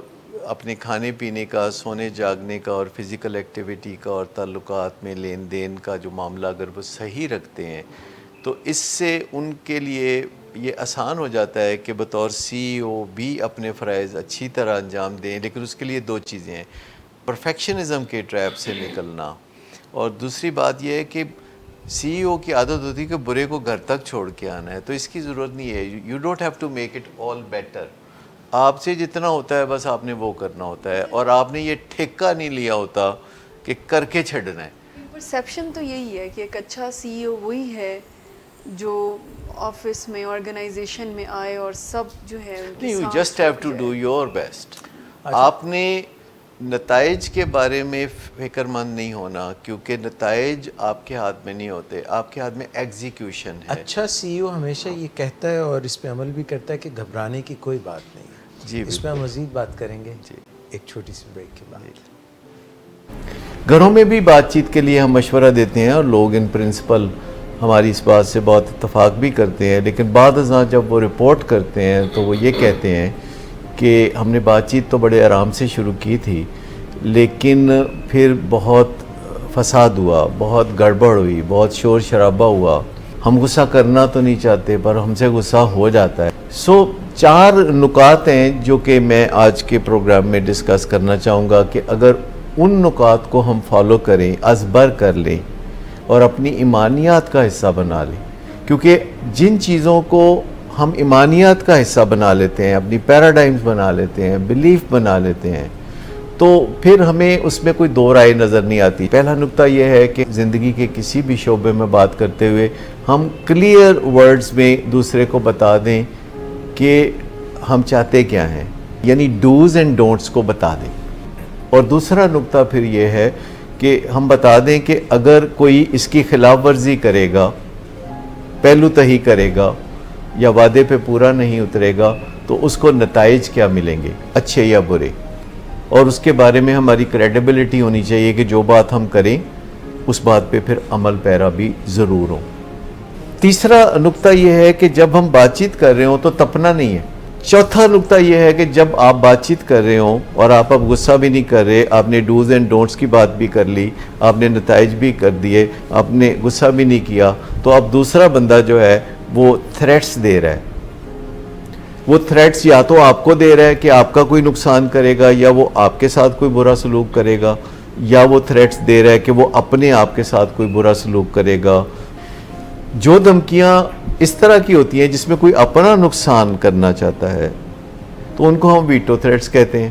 اپنے کھانے پینے کا، سونے جاگنے کا اور فزیکل ایکٹیویٹی کا اور تعلقات میں لین دین کا جو معاملہ اگر وہ صحیح رکھتے ہیں تو اس سے ان کے لیے یہ آسان ہو جاتا ہے کہ بطور سی ای او بھی اپنے فرائض اچھی طرح انجام دیں. لیکن اس کے لیے 2 چیزیں ہیں: پرفیکشنزم کے ٹریپ سے نکلنا، اور دوسری بات یہ ہے کہ سی ای او کی عادت ہوتی ہے کہ برے کو گھر تک چھوڑ کے آنا ہے. تو اس کی ضرورت نہیں ہے. You don't have to make it all better. آپ سے جتنا ہوتا ہے بس آپ نے وہ کرنا ہوتا ہے، اور آپ نے یہ ٹھیکہ نہیں لیا ہوتا کہ کر کے چھڑنا ہے. پرسیپشن تو یہی ہے کہ ایک اچھا سی ای او وہی ہے جو آفس میں آرگنائزیشن میں آئے اور سب جو ہے نہیں، you just have to do your best. آپ نے نتائج کے بارے میں فکر مند نہیں ہونا، کیونکہ نتائج آپ کے ہاتھ میں نہیں ہوتے، آپ کے ہاتھ میں ایگزیکیوشن ہے. اچھا سی ای او ہمیشہ یہ کہتا ہے اور اس پہ عمل بھی کرتا ہے کہ گھبرانے کی کوئی بات نہیں ہے. جی اس پہ ہم مزید بات کریں گے جی ایک چھوٹی سی بریک کے بعد. گھروں میں بھی بات چیت کے لیے ہم مشورہ دیتے ہیں اور لوگ ان پرنسپل ہماری اس بات سے بہت اتفاق بھی کرتے ہیں، لیکن بعد ازاں جب وہ رپورٹ کرتے ہیں تو وہ یہ کہتے ہیں کہ ہم نے بات چیت تو بڑے آرام سے شروع کی تھی، لیکن پھر بہت فساد ہوا، بہت گڑبڑ ہوئی، بہت شور شرابہ ہوا. ہم غصہ کرنا تو نہیں چاہتے پر ہم سے غصہ ہو جاتا ہے. 4 نکات ہیں جو کہ میں آج کے پروگرام میں ڈسکس کرنا چاہوں گا کہ اگر ان نکات کو ہم فالو کریں، ازبر کر لیں اور اپنی ایمانیات کا حصہ بنا لیں، کیونکہ جن چیزوں کو ہم ایمانیات کا حصہ بنا لیتے ہیں، اپنی پیراڈائمز بنا لیتے ہیں، بلیف بنا لیتے ہیں، تو پھر ہمیں اس میں کوئی 2 رائے نظر نہیں آتی. پہلا نکتہ یہ ہے کہ زندگی کے کسی بھی شعبے میں بات کرتے ہوئے ہم کلیئر ورڈز میں دوسرے کو بتا دیں کہ ہم چاہتے کیا ہیں، یعنی ڈوز اینڈ ڈونٹس کو بتا دیں. اور دوسرا نکتہ پھر یہ ہے کہ ہم بتا دیں کہ اگر کوئی اس کی خلاف ورزی کرے گا، پہلو تہی کرے گا یا وعدے پہ پورا نہیں اترے گا تو اس کو نتائج کیا ملیں گے، اچھے یا برے. اور اس کے بارے میں ہماری کریڈیبلٹی ہونی چاہیے کہ جو بات ہم کریں اس بات پہ پھر عمل پیرا بھی ضرور ہو. تیسرا نکتہ یہ ہے کہ جب ہم بات چیت کر رہے ہوں تو تپنا نہیں ہے. چوتھا نکتہ یہ ہے کہ جب آپ بات چیت کر رہے ہوں اور آپ اب غصہ بھی نہیں کر رہے، آپ نے ڈوز اینڈ ڈونٹس کی بات بھی کر لی، آپ نے نتائج بھی کر دیے، آپ نے غصہ بھی نہیں کیا، تو اب دوسرا بندہ جو ہے وہ تھریٹس دے رہا ہے. وہ تھریٹس یا تو آپ کو دے رہا ہے کہ آپ کا کوئی نقصان کرے گا یا وہ آپ کے ساتھ کوئی برا سلوک کرے گا، یا وہ تھریٹس دے رہا ہے کہ وہ اپنے آپ کے ساتھ کوئی برا سلوک کرے گا. جو دھمکیاں اس طرح کی ہوتی ہیں جس میں کوئی اپنا نقصان کرنا چاہتا ہے تو ان کو ہم ویٹو تھریٹس کہتے ہیں.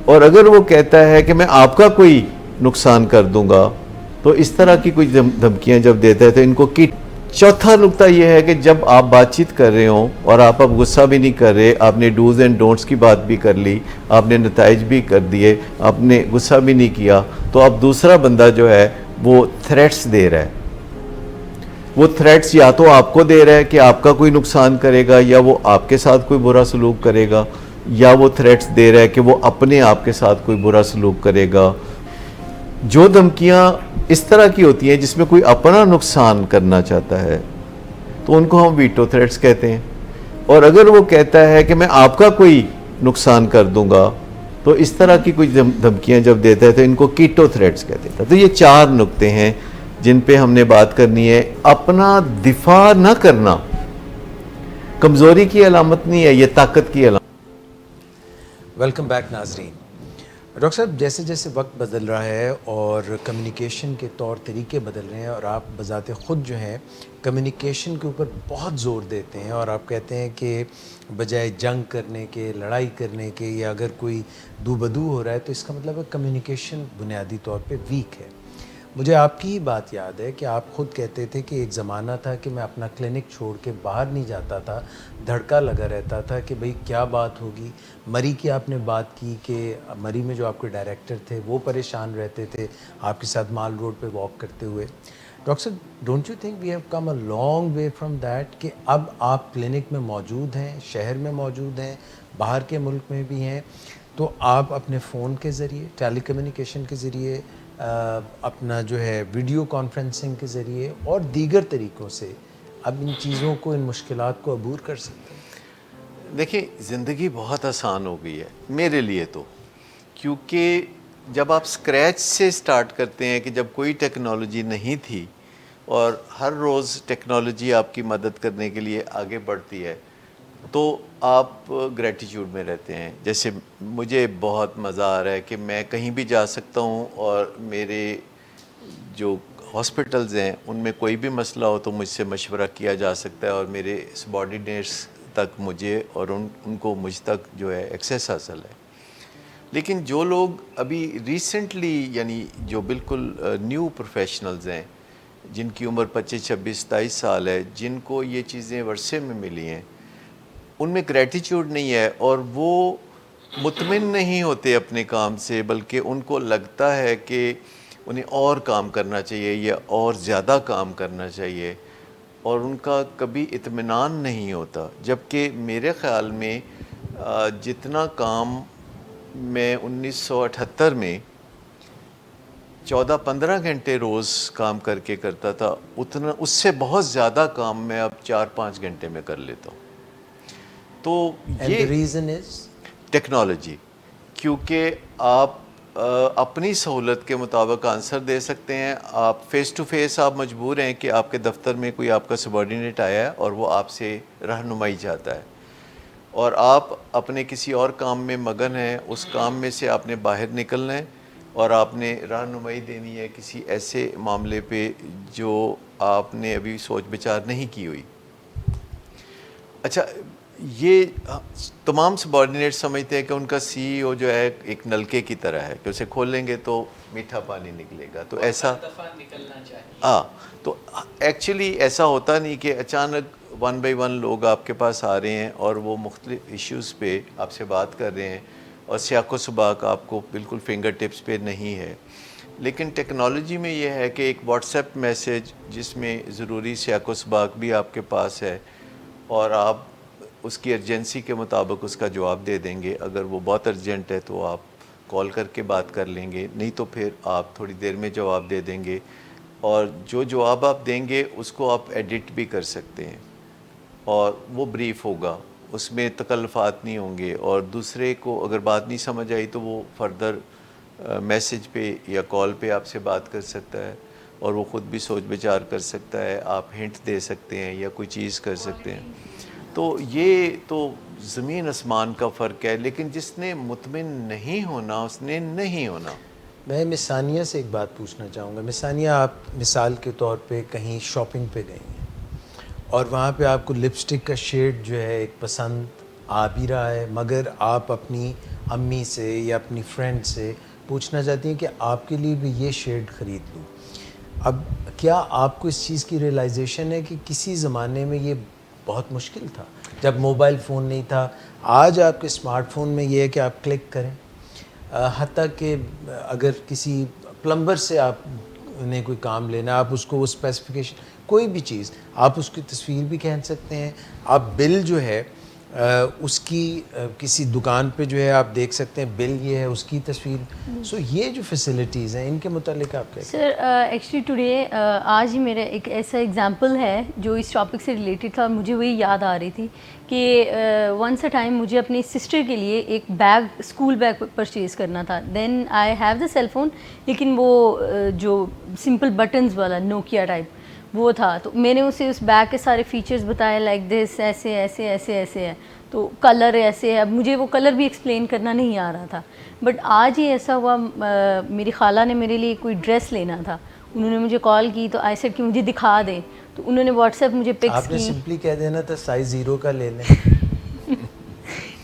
اور اگر وہ کہتا ہے کہ میں آپ کا کوئی نقصان کر دوں گا تو اس طرح کی کوئی دھمکیاں جب دیتا ہے تو ان کو کی. چوتھا نکتہ یہ ہے کہ جب آپ بات چیت کر رہے ہوں اور آپ اب غصہ بھی نہیں کر رہے، آپ نے ڈوز اینڈ ڈونٹس کی بات بھی کر لی، آپ نے نتائج بھی کر دیے، آپ نے غصہ بھی نہیں کیا، تو اب دوسرا بندہ جو ہے وہ تھریٹس دے رہا ہے. وہ تھریٹس یا تو آپ کو دے رہا ہے کہ آپ کا کوئی نقصان کرے گا یا وہ آپ کے ساتھ کوئی برا سلوک کرے گا، یا وہ تھریٹس دے رہا ہے کہ وہ اپنے آپ کے ساتھ کوئی برا سلوک کرے گا. جو دھمکیاں اس طرح کی ہوتی ہیں جس میں کوئی اپنا نقصان کرنا چاہتا ہے تو ان کو ہم ویٹو تھریٹس کہتے ہیں. اور اگر وہ کہتا ہے کہ میں آپ کا کوئی نقصان کر دوں گا تو اس طرح کی کوئی دھمکیاں جب دیتا ہے تو ان کو کیٹو تھریٹس کہتے ہیں. تو یہ 4 نکتے ہیں جن پہ ہم نے بات کرنی ہے. اپنا دفاع نہ کرنا کمزوری کی علامت نہیں ہے, یہ طاقت کی علامت. ویلکم بیک ناظرین. ڈاکٹر صاحب جیسے جیسے وقت بدل رہا ہے اور کمیونیکیشن کے طور طریقے بدل رہے ہیں اور آپ بذات خود جو ہیں کمیونیکیشن کے اوپر بہت زور دیتے ہیں اور آپ کہتے ہیں کہ بجائے جنگ کرنے کے, لڑائی کرنے کے, یا اگر کوئی دو بدو ہو رہا ہے تو اس کا مطلب ہے کمیونیکیشن بنیادی طور پہ ویک ہے. مجھے آپ کی ہی بات یاد ہے کہ آپ خود کہتے تھے کہ ایک زمانہ تھا کہ میں اپنا کلینک چھوڑ کے باہر نہیں جاتا تھا, دھڑکا لگا رہتا تھا کہ بھئی کیا بات ہوگی. مری کی آپ نے بات کی کہ مری میں جو آپ کے ڈائریکٹر تھے وہ پریشان رہتے تھے آپ کے ساتھ مال روڈ پہ واک کرتے ہوئے. ڈاکٹر صاحب don't you think we have come a long way from that کہ اب آپ کلینک میں موجود ہیں, شہر میں موجود ہیں, باہر کے ملک میں بھی ہیں, تو آپ اپنے فون کے ذریعے, ٹیلی کمیونیکیشن کے ذریعے, اپنا جو ہے ویڈیو کانفرنسنگ کے ذریعے اور دیگر طریقوں سے اب ان چیزوں کو, ان مشکلات کو عبور کر سکتے ہیں؟ دیکھیں زندگی بہت آسان ہو گئی ہے میرے لیے تو, کیونکہ جب آپ اسکریچ سے سٹارٹ کرتے ہیں کہ جب کوئی ٹیکنالوجی نہیں تھی اور ہر روز ٹیکنالوجی آپ کی مدد کرنے کے لیے آگے بڑھتی ہے تو آپ گریٹیٹیوڈ میں رہتے ہیں. جیسے مجھے بہت مزہ آ رہا ہے کہ میں کہیں بھی جا سکتا ہوں اور میرے جو ہاسپٹلز ہیں ان میں کوئی بھی مسئلہ ہو تو مجھ سے مشورہ کیا جا سکتا ہے اور میرے سبارڈینیٹس تک مجھے اور ان کو مجھ تک جو ہے ایکسیس حاصل ہے. لیکن جو لوگ ابھی ریسنٹلی یعنی جو بالکل نیو پروفیشنلز ہیں جن کی عمر 25, 26, 27 سال ہے, جن کو یہ چیزیں ورثے میں ملی ہیں, ان میں گریٹیٹیوڈ نہیں ہے اور وہ مطمئن نہیں ہوتے اپنے کام سے, بلکہ ان کو لگتا ہے کہ انہیں اور کام کرنا چاہیے یا اور زیادہ کام کرنا چاہیے اور ان کا کبھی اطمینان نہیں ہوتا. جبکہ میرے خیال میں جتنا کام میں 1978 میں 14-15 گھنٹے روز کام کر کے کرتا تھا, اتنا اس سے بہت زیادہ کام میں اب 4-5 گھنٹے میں کر لیتا ہوں. تو یہ ریزن از ٹیکنالوجی, کیونکہ آپ اپنی سہولت کے مطابق آنسر دے سکتے ہیں. آپ فیس ٹو فیس آپ مجبور ہیں کہ آپ کے دفتر میں کوئی آپ کا سبارڈینیٹ آیا ہے اور وہ آپ سے رہنمائی چاہتا ہے اور آپ اپنے کسی اور کام میں مگن ہیں, اس کام میں سے آپ نے باہر نکلنا ہے اور آپ نے رہنمائی دینی ہے کسی ایسے معاملے پہ جو آپ نے ابھی سوچ بچار نہیں کی ہوئی. اچھا, یہ تمام سبارڈینیٹ سمجھتے ہیں کہ ان کا سی ای او جو ہے ایک نلکے کی طرح ہے کہ اسے کھولیں گے تو میٹھا پانی نکلے گا, تو ایسا نکلنا چاہیے. تو ایکچولی ایسا ہوتا نہیں کہ اچانک 1 by 1 لوگ آپ کے پاس آ رہے ہیں اور وہ مختلف ایشوز پہ آپ سے بات کر رہے ہیں اور سیاق و سباق آپ کو بالکل فنگر ٹپس پہ نہیں ہے. لیکن ٹیکنالوجی میں یہ ہے کہ ایک واٹس ایپ میسیج جس میں ضروری سیاق و سباق بھی آپ کے پاس ہے اور آپ اس کی ارجنسی کے مطابق اس کا جواب دے دیں گے. اگر وہ بہت ارجنٹ ہے تو آپ کال کر کے بات کر لیں گے, نہیں تو پھر آپ تھوڑی دیر میں جواب دے دیں گے اور جو جواب آپ دیں گے اس کو آپ ایڈٹ بھی کر سکتے ہیں اور وہ بریف ہوگا, اس میں تکلفات نہیں ہوں گے اور دوسرے کو اگر بات نہیں سمجھ آئی تو وہ فردر میسیج پہ یا کال پہ آپ سے بات کر سکتا ہے اور وہ خود بھی سوچ بچار کر سکتا ہے, آپ ہنٹ دے سکتے ہیں یا کوئی چیز کر سکتے ہیں. تو یہ تو زمین آسمان کا فرق ہے, لیکن جس نے مطمئن نہیں ہونا اس نے نہیں ہونا. میں مس ثانیہ سے ایک بات پوچھنا چاہوں گا. مس ثانیہ, آپ مثال کے طور پہ کہیں شاپنگ پہ گئی ہیں اور وہاں پہ آپ کو لپسٹک کا شیڈ جو ہے ایک پسند آ بھی رہا ہے, مگر آپ اپنی امی سے یا اپنی فرینڈ سے پوچھنا چاہتی ہیں کہ آپ کے لیے بھی یہ شیڈ خرید لوں. اب کیا آپ کو اس چیز کی ریئلائزیشن ہے کہ کسی زمانے میں یہ بہت مشکل تھا جب موبائل فون نہیں تھا؟ آج آپ کے اسمارٹ فون میں یہ ہے کہ آپ کلک کریں, حتیٰ کہ اگر کسی پلمبر سے آپ نے کوئی کام لینا, آپ اس کو وہ اسپیسیفکیشن کوئی بھی چیز آپ اس کی تصویر بھی کھینچ سکتے ہیں. آپ بل جو ہے اس کی کسی دکان پہ جو ہے آپ دیکھ سکتے ہیں بل یہ ہے اس کی تصویر. سو یہ جو فیسلٹیز ہیں ان کے متعلق آپ کیا سر ایکچولی ٹوڈے آج ہی میرا ایک ایسا ایگزامپل ہے جو اس ٹاپک سے ریلیٹڈ تھا, مجھے وہی یاد آ رہی تھی کہ ونس اے ٹائم مجھے اپنی سسٹر کے لیے ایک بیگ, اسکول بیگ پرچیز کرنا تھا. Then I have the cell phone, لیکن وہ جو سمپل بٹنز والا نوکیا ٹائپ وہ تھا. تو میں نے اسے اس بیگ کے سارے فیچرز بتائے, لائک دس, ایسے ایسے ایسے ایسے ہے, تو کلر ایسے ہے. اب مجھے وہ کلر بھی ایکسپلین کرنا نہیں آ رہا تھا. بٹ آج ہی ایسا ہوا, میری خالہ نے میرے لیے کوئی ڈریس لینا تھا, انہوں نے مجھے کال کی تو آئی سیڈ کہ مجھے دکھا دیں. تو انہوں نے واٹس ایپ مجھے پکس آپ نے کی, سمپلی کہہ دینا تھا سائز 0 کا لے لیں.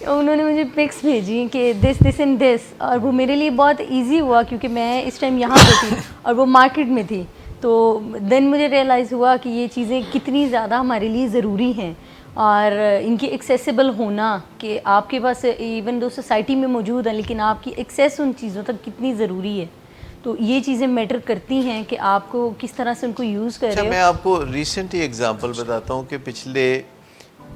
انہوں نے مجھے پکس بھیجی کہ دس اینڈ دس, اور وہ میرے لیے بہت ایزی ہوا کیونکہ میں اس ٹائم یہاں پہ تھی اور وہ مارکیٹ میں تھی. تو دین مجھے ریئلائز ہوا کہ یہ چیزیں کتنی زیادہ ہمارے لیے ضروری ہیں, اور ان کی ایکسیسیبل ہونا, کہ آپ کے پاس ایون دو سوسائٹی میں موجود ہیں لیکن آپ کی ایکسیس ان چیزوں تک کتنی ضروری ہے. تو یہ چیزیں میٹر کرتی ہیں کہ آپ کو کس طرح سے ان کو یوز کر رہے ہو. میں آپ کو ریسنٹ ہی ایگزامپل بتاتا ہوں کہ پچھلے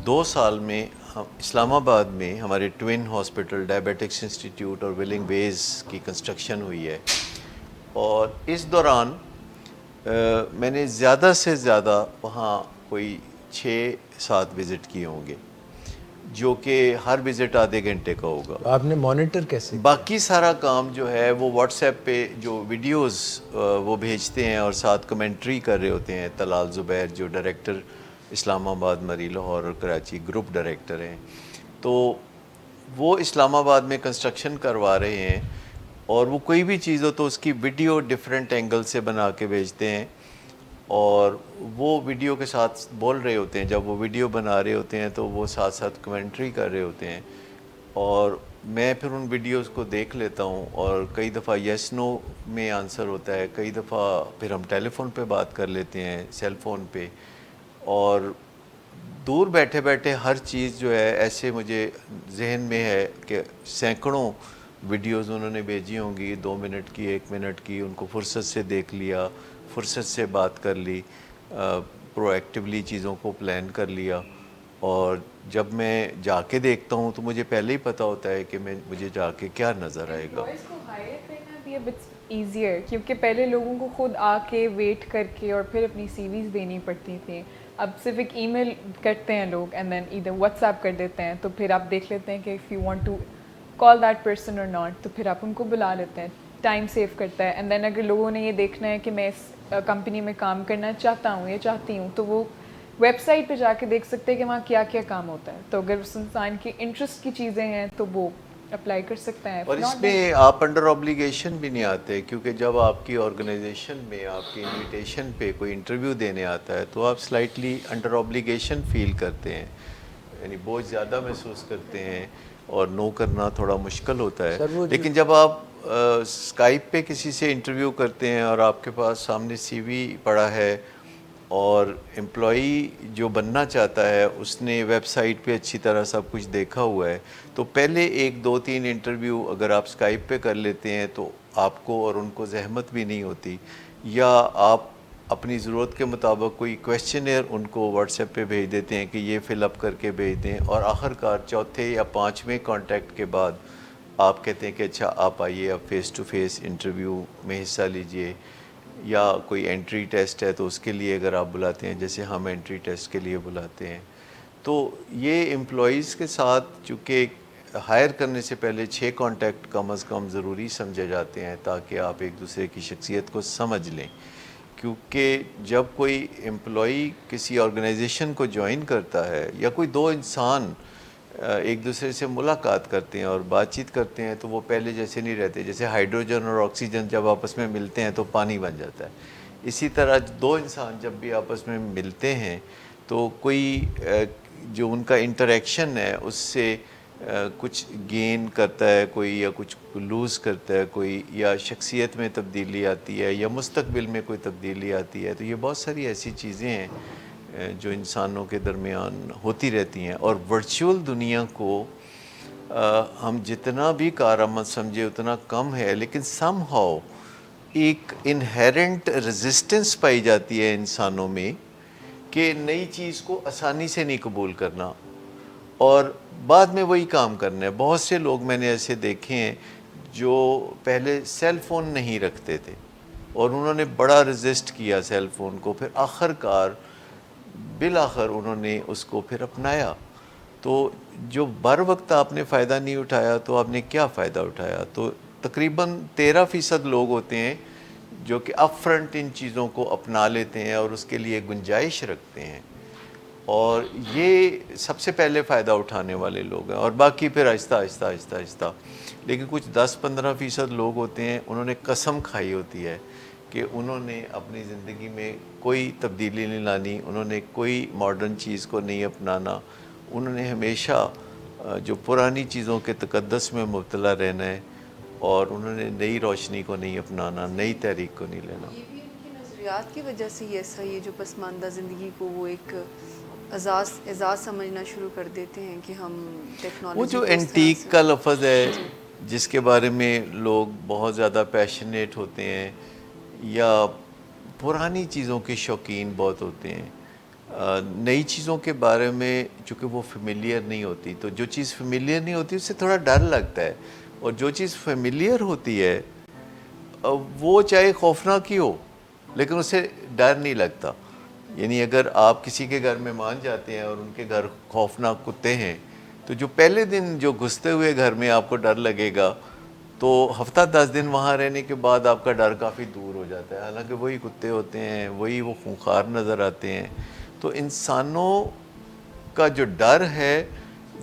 2 سال میں اسلام آباد میں ہمارے ٹوین ہاسپٹل, ڈائبیٹکس انسٹیٹیوٹ اور ولنگ ویز کی کنسٹرکشن ہوئی ہے, اور اس دوران میں نے زیادہ سے زیادہ وہاں کوئی 6-7 وزٹ کیے ہوں گے, جو کہ ہر وزٹ آدھے گھنٹے کا ہوگا. آپ نے مانیٹر کیسے؟ باقی سارا کام جو ہے وہ واٹس ایپ پہ جو ویڈیوز وہ بھیجتے ہیں اور ساتھ کمنٹری کر رہے ہوتے ہیں. طلال زبیر جو ڈائریکٹر اسلام آباد, مری, لاہور اور کراچی گروپ ڈائریکٹر ہیں, تو وہ اسلام آباد میں کنسٹرکشن کروا رہے ہیں, اور وہ کوئی بھی چیز ہو تو اس کی ویڈیو ڈیفرنٹ اینگل سے بنا کے بھیجتے ہیں, اور وہ ویڈیو کے ساتھ بول رہے ہوتے ہیں. جب وہ ویڈیو بنا رہے ہوتے ہیں تو وہ ساتھ ساتھ کمنٹری کر رہے ہوتے ہیں, اور میں پھر ان ویڈیوز کو دیکھ لیتا ہوں, اور کئی دفعہ یس نو میں آنسر ہوتا ہے, کئی دفعہ پھر ہم ٹیلی فون پہ بات کر لیتے ہیں, سیل فون پہ, اور دور بیٹھے بیٹھے ہر چیز جو ہے ایسے مجھے ذہن میں ہے کہ سینکڑوں ویڈیوز انہوں نے بھیجی ہوں گی, 2 منٹ کی, 1 منٹ کی, ان کو فرصت سے دیکھ لیا, فرصت سے بات کر لی, پرو ایکٹیولی چیزوں کو پلان کر لیا. اور جب میں جا کے دیکھتا ہوں تو مجھے پہلے ہی پتہ ہوتا ہے کہ مجھے جا کے کیا نظر آئے گا. کو ہائر کرنا بھی اب ایزیئر, کیونکہ پہلے لوگوں کو خود آ کے ویٹ کر کے اور پھر اپنی سی ویز دینی پڑتی تھی. اب صرف ایک ای میل کرتے ہیں لوگ, اینڈ دین ادھر واٹس ایپ کر دیتے ہیں, تو پھر آپ دیکھ لیتے ہیں کہ if you want to call that person or not, تو پھر آپ ان کو بلا لیتے ہیں. ٹائم سیو کرتا ہے. اینڈ دین اگر لوگوں نے یہ دیکھنا ہے کہ میں اس کمپنی میں کام کرنا چاہتا ہوں یا چاہتی ہوں, تو وہ ویب سائٹ پہ جا کے دیکھ سکتے ہیں کہ وہاں کیا کیا کام ہوتا ہے. تو اگر اس انسان کی انٹرسٹ کی چیزیں ہیں تو وہ اپلائی کر سکتا ہے. اور اس میں آپ انڈر آبلیگیشن بھی نہیں آتے, کیونکہ جب آپ کی آرگنائزیشن میں آپ کی انویٹیشن پہ کوئی انٹرویو دینے آتا ہے تو آپ سلائٹلی انڈر آبلیگیشن فیل کرتے ہیں, یعنی بوجھ زیادہ محسوس کرتے ہیں, اور نو کرنا تھوڑا مشکل ہوتا ہے. لیکن جب آپ اسکائپ پہ کسی سے انٹرویو کرتے ہیں اور آپ کے پاس سامنے سی وی پڑا ہے, اور امپلائی جو بننا چاہتا ہے اس نے ویب سائٹ پہ اچھی طرح سب کچھ دیکھا ہوا ہے, تو پہلے 1 2 3 انٹرویو اگر آپ اسکائپ پہ کر لیتے ہیں تو آپ کو اور ان کو زحمت بھی نہیں ہوتی, یا آپ اپنی ضرورت کے مطابق کوئی کویسچنر ان کو واٹس ایپ پہ بھیج دیتے ہیں کہ یہ فل اپ کر کے بھیج دیں, اور آخرکار 4تھے یا 5ویں کانٹیکٹ کے بعد آپ کہتے ہیں کہ اچھا آپ آئیے, آپ فیس ٹو فیس انٹرویو میں حصہ لیجئے, یا کوئی انٹری ٹیسٹ ہے تو اس کے لیے اگر آپ بلاتے ہیں, جیسے ہم انٹری ٹیسٹ کے لیے بلاتے ہیں. تو یہ امپلائیز کے ساتھ چونکہ ہائر کرنے سے پہلے 6 کانٹیکٹ کم از کم ضروری سمجھے جاتے ہیں, تاکہ آپ ایک دوسرے کی شخصیت کو سمجھ لیں. کیونکہ جب کوئی امپلائی کسی آرگنائزیشن کو جوائن کرتا ہے, یا کوئی 2 انسان ایک دوسرے سے ملاقات کرتے ہیں اور بات چیت کرتے ہیں, تو وہ پہلے جیسے نہیں رہتے. جیسے ہائیڈروجن اور آکسیجن جب آپس میں ملتے ہیں تو پانی بن جاتا ہے, اسی طرح 2 انسان جب بھی آپس میں ملتے ہیں تو کوئی جو ان کا انٹریکشن ہے اس سے کچھ گین کرتا ہے کوئی, یا کچھ لوز کرتا ہے کوئی, یا شخصیت میں تبدیلی آتی ہے, یا مستقبل میں کوئی تبدیلی آتی ہے. تو یہ بہت ساری ایسی چیزیں ہیں جو انسانوں کے درمیان ہوتی رہتی ہیں. اور ورچوئل دنیا کو ہم جتنا بھی کارآمد سمجھے اتنا کم ہے, لیکن سم ہاؤ ایک انہیرنٹ ریزسٹنس پائی جاتی ہے انسانوں میں کہ نئی چیز کو آسانی سے نہیں قبول کرنا. اور بعد میں وہی کام کرنا ہے. بہت سے لوگ میں نے ایسے دیکھے ہیں جو پہلے سیل فون نہیں رکھتے تھے اور انہوں نے بڑا رزسٹ کیا سیل فون کو, پھر آخر بالآخر انہوں نے اس کو پھر اپنایا. تو جو بر وقت آپ نے فائدہ نہیں اٹھایا تو آپ نے کیا فائدہ اٹھایا؟ تو تقریباً 13% لوگ ہوتے ہیں جو کہ اپ فرنٹ ان چیزوں کو اپنا لیتے ہیں اور اس کے لیے گنجائش رکھتے ہیں, اور یہ سب سے پہلے فائدہ اٹھانے والے لوگ ہیں, اور باقی پھر آہستہ آہستہ آہستہ آہستہ. لیکن کچھ 10-15% لوگ ہوتے ہیں, انہوں نے قسم کھائی ہوتی ہے کہ انہوں نے اپنی زندگی میں کوئی تبدیلی نہیں لانی, انہوں نے کوئی ماڈرن چیز کو نہیں اپنانا, انہوں نے ہمیشہ جو پرانی چیزوں کے تقدس میں مبتلا رہنا ہے, اور انہوں نے نئی روشنی کو نہیں اپنانا, نئی تحریک کو نہیں لینا. یہ بھی ان کی نظریات کی وجہ سے ہی ایسا یہ جو پسماندہ زندگی کو وہ ایک اعزاز سمجھنا شروع کر دیتے ہیں کہ ہم ٹیکنالوجی وہ جو اینٹیک کا لفظ ہے جس کے بارے میں لوگ بہت زیادہ پیشنیٹ ہوتے ہیں یا پرانی چیزوں کے شوقین بہت ہوتے ہیں, نئی چیزوں کے بارے میں چونکہ وہ فیملیئر نہیں ہوتی, تو جو چیز فیملیئر نہیں ہوتی اس سے تھوڑا ڈر لگتا ہے, اور جو چیز فیملیئر ہوتی ہے وہ چاہے خوفناک ہی ہو لیکن اس سے ڈر نہیں لگتا. یعنی اگر آپ کسی کے گھر مہمان جاتے ہیں اور ان کے گھر خوفناک کتے ہیں, تو جو پہلے دن جو گھستے ہوئے گھر میں آپ کو ڈر لگے گا, تو ہفتہ 10 دن وہاں رہنے کے بعد آپ کا ڈر کافی دور ہو جاتا ہے, حالانکہ وہی کتے ہوتے ہیں, وہی وہ خونخوار نظر آتے ہیں. تو انسانوں کا جو ڈر ہے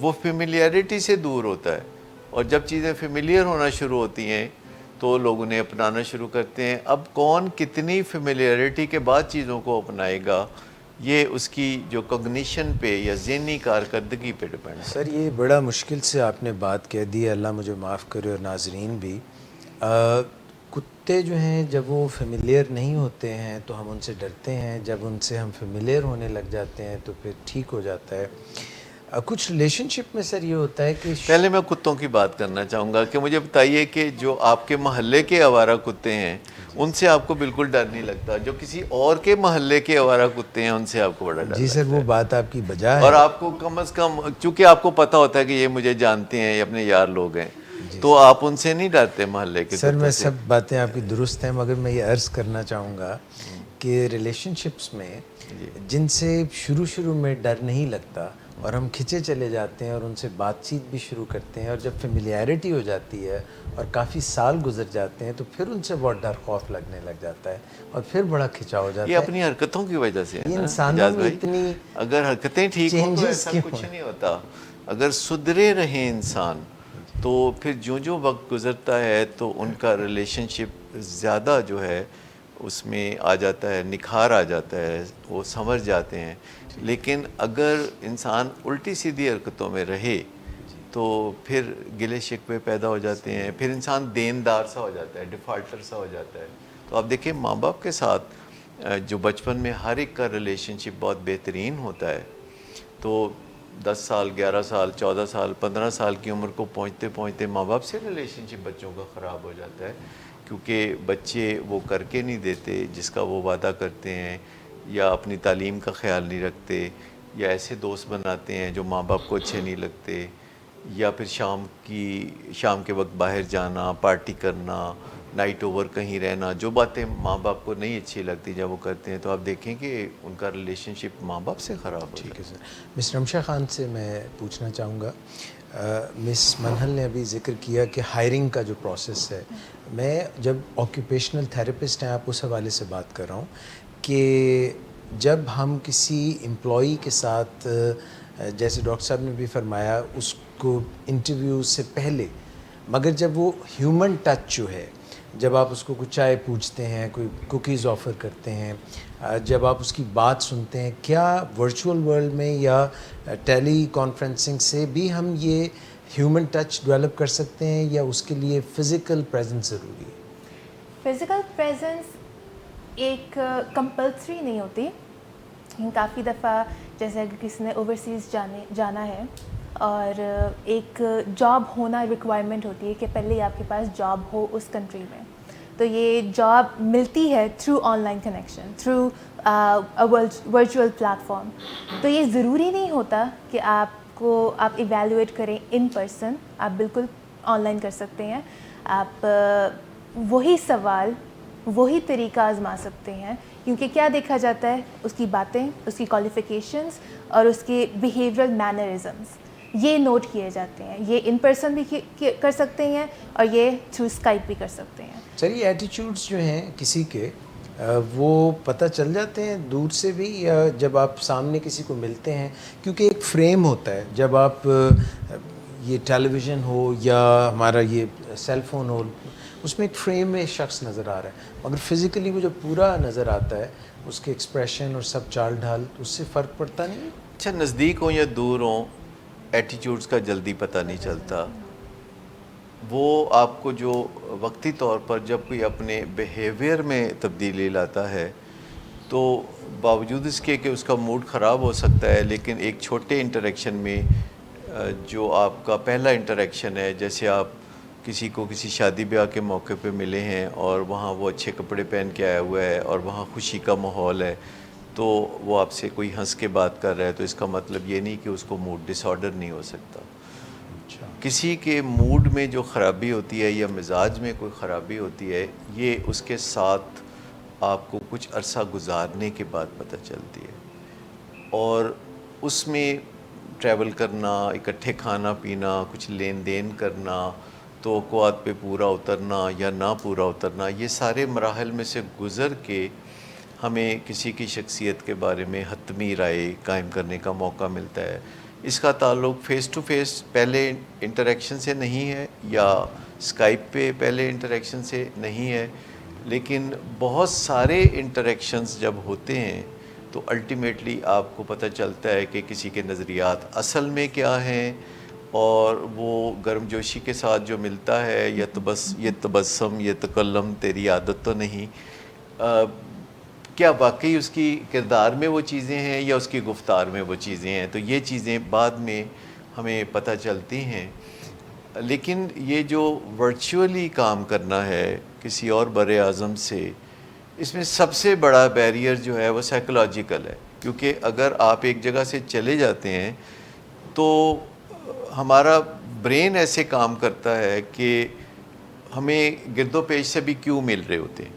وہ فیملیئرٹی سے دور ہوتا ہے, اور جب چیزیں فیملیئر ہونا شروع ہوتی ہیں تو لوگ انہیں اپنانا شروع کرتے ہیں. اب کون کتنی فیملیئرٹی کے بعد چیزوں کو اپنائے گا, یہ اس کی جو کوگنیشن پہ یا ذہنی کارکردگی پہ ڈپینڈ ہے. سر یہ بڑا مشکل سے آپ نے بات کہہ دی, اللہ مجھے معاف کرے اور ناظرین بھی. کتے جو ہیں جب وہ فیملیئر نہیں ہوتے ہیں تو ہم ان سے ڈرتے ہیں, جب ان سے ہم فیملیئر ہونے لگ جاتے ہیں تو پھر ٹھیک ہو جاتا ہے. کچھ ریلیشن شپ میں سر یہ ہوتا ہے کہ پہلے میں کتوں کی بات کرنا چاہوں گا کہ مجھے بتائیے کہ جو آپ کے محلے کے آوارہ کتے ہیں ان سے آپ کو بالکل ڈر نہیں لگتا, جو کسی اور کے محلے کے آوارہ کتے ہیں ان سے آپ کو بڑا ڈر جی سر وہ بات آپ کی بجا ہے, اور آپ کو کم از کم چونکہ آپ کو پتہ ہوتا ہے کہ یہ مجھے جانتے ہیں, یہ اپنے یار لوگ ہیں, تو آپ ان سے نہیں ڈرتے محلے کے. سر میں سب باتیں آپ کی درست ہیں, مگر میں یہ عرض کرنا چاہوں گا کہ ریلیشن شپس میں جن سے شروع میں ڈر نہیں لگتا اور ہم کھنچے چلے جاتے ہیں اور ان سے بات چیت بھی شروع کرتے ہیں, اور جب فیملیئرٹی ہو جاتی ہے اور کافی سال گزر جاتے ہیں تو پھر ان سے بہت ڈر خوف لگنے لگ جاتا ہے اور پھر بڑا کھنچاؤ ہو جاتا ہے. یہ اپنی حرکتوں کی وجہ سے ہے یہ نا انسانوں میں اتنی اگر حرکتیں ٹھیک ہوں تو ایسا کچھ نہیں ہوتا. اگر سدھرے رہیں انسان تو پھر جو وقت گزرتا ہے تو ان کا ریلیشن شپ زیادہ جو ہے اس میں آ جاتا ہے, نکھار آ جاتا ہے, وہ سمجھ جاتے ہیں. لیکن اگر انسان الٹی سیدھی حرکتوں میں رہے تو پھر گلے شکوے پیدا ہو جاتے ہیں, پھر انسان دیندار سا ہو جاتا ہے, ڈیفالٹر سا ہو جاتا ہے. تو آپ دیکھیں ماں باپ کے ساتھ جو بچپن میں ہر ایک کا ریلیشن شپ بہت بہترین ہوتا ہے, تو 10 سال 11 سال 14 سال 15 سال کی عمر کو پہنچتے پہنچتے ماں باپ سے ریلیشن شپ بچوں کا خراب ہو جاتا ہے, کیونکہ بچے وہ کر کے نہیں دیتے جس کا وہ وعدہ کرتے ہیں, یا اپنی تعلیم کا خیال نہیں رکھتے, یا ایسے دوست بناتے ہیں جو ماں باپ کو اچھے نہیں لگتے, یا پھر شام کے وقت باہر جانا, پارٹی کرنا, نائٹ اوور کہیں رہنا, جو باتیں ماں باپ کو نہیں اچھی لگتی جب وہ کرتے ہیں تو آپ دیکھیں کہ ان کا ریلیشن شپ ماں باپ سے خراب ہو. ٹھیک ہے سر. مس رمشا خان سے میں پوچھنا چاہوں گا, مس منہل نے ابھی ذکر کیا کہ ہائرنگ کا جو پروسیس ہے, میں جب آکیوپیشنل تھراپسٹ ہیں آپ اس حوالے سے بات کر رہا ہوں کہ جب ہم کسی امپلائی کے ساتھ, جیسے ڈاکٹر صاحب نے بھی فرمایا, اس کو انٹرویو سے پہلے, مگر جب وہ ہیومن ٹچ جو ہے, جب آپ اس کو کچھ چائے پوچھتے ہیں, کوئی کوکیز آفر کرتے ہیں, جب آپ اس کی بات سنتے ہیں, کیا ورچوئل ورلڈ میں یا ٹیلی کانفرنسنگ سے بھی ہم یہ ہیومن ٹچ ڈیولپ کر سکتے ہیں, یا اس کے لیے فزیکل پریزنس ضروری ہے؟ فزیکل پریزنس ایک کمپلسری نہیں ہوتی. کافی دفعہ جیسے اگر کسی نے اوورسیز جانا ہے اور ایک جاب ہونا ریکوائرمنٹ ہوتی ہے کہ پہلے آپ کے پاس جاب ہو اس کنٹری میں, تو یہ جاب ملتی ہے through on line connection, through virtual plate form. تو یہ ضروری نہیں ہوتا کہ آپ کو آپ ایویلویٹ کریں ان پرسن, آپ بالکل آن لائن کر سکتے ہیں. آپ وہی سوال وہی طریقہ آزما سکتے ہیں, کیونکہ کیا دیکھا جاتا ہے, اس کی باتیں, اس کی کوالیفیکیشنز اور اس کے بیہیورل مینرزمس, یہ نوٹ کیے جاتے ہیں. یہ ان پرسن بھی کر سکتے ہیں اور یہ تھرو اسکائپ بھی کر سکتے ہیں. سر یہ ایٹیچیوڈس جو ہیں کسی کے وہ پتہ چل جاتے ہیں دور سے بھی, یا جب آپ سامنے کسی کو ملتے ہیں؟ کیونکہ ایک فریم ہوتا ہے جب آپ یہ ٹیلی ویژن ہو یا ہمارا یہ سیل فون ہو, اس میں ایک فریم میں شخص نظر آ رہا ہے, مگر فزیکلی وہ جو پورا نظر آتا ہے اس کے ایکسپریشن اور سب چال ڈھال, اس سے فرق پڑتا نہیں؟ اچھا, نزدیک ہوں یا دور ہوں, ایٹیٹیوڈس کا جلدی پتہ نہیں چلتا. وہ آپ کو جو وقتی طور پر جب کوئی اپنے بیہیویئر میں تبدیلی لاتا ہے تو باوجود اس کے کہ اس کا موڈ خراب ہو سکتا ہے, لیکن ایک چھوٹے انٹریکشن میں جو آپ کا پہلا انٹریکشن ہے, جیسے آپ کسی کو کسی شادی بیاہ کے موقع پہ ملے ہیں اور وہاں وہ اچھے کپڑے پہن کے آیا ہوا ہے اور وہاں خوشی کا ماحول ہے, تو وہ آپ سے کوئی ہنس کے بات کر رہا ہے, تو اس کا مطلب یہ نہیں کہ اس کو موڈ ڈس آرڈر نہیں ہو سکتا. کسی کے موڈ میں جو خرابی ہوتی ہے یا مزاج میں کوئی خرابی ہوتی ہے, یہ اس کے ساتھ آپ کو کچھ عرصہ گزارنے کے بعد پتہ چلتی ہے. اور اس میں ٹریول کرنا, اکٹھے کھانا پینا, کچھ لین دین کرنا, توقعات پہ پورا اترنا یا نہ پورا اترنا, یہ سارے مراحل میں سے گزر کے ہمیں کسی کی شخصیت کے بارے میں حتمی رائے قائم کرنے کا موقع ملتا ہے. اس کا تعلق فیس ٹو فیس پہلے انٹریکشن سے نہیں ہے یا اسکائپ پہ پہلے انٹریکشن سے نہیں ہے, لیکن بہت سارے انٹریکشنز جب ہوتے ہیں تو الٹیمیٹلی آپ کو پتہ چلتا ہے کہ کسی کے نظریات اصل میں کیا ہیں, اور وہ گرم جوشی کے ساتھ جو ملتا ہے, یہ تبسم یہ تکلم تیری عادت تو نہیں, کیا واقعی اس کی کردار میں وہ چیزیں ہیں یا اس کی گفتار میں وہ چیزیں ہیں. تو یہ چیزیں بعد میں ہمیں پتہ چلتی ہیں. لیکن یہ جو ورچولی کام کرنا ہے کسی اور بر اعظم سے, اس میں سب سے بڑا بیریئر جو ہے وہ سائیکولوجیکل ہے, کیونکہ اگر آپ ایک جگہ سے چلے جاتے ہیں تو ہمارا برین ایسے کام کرتا ہے کہ ہمیں گرد و پیش سے بھی کیوں مل رہے ہوتے ہیں.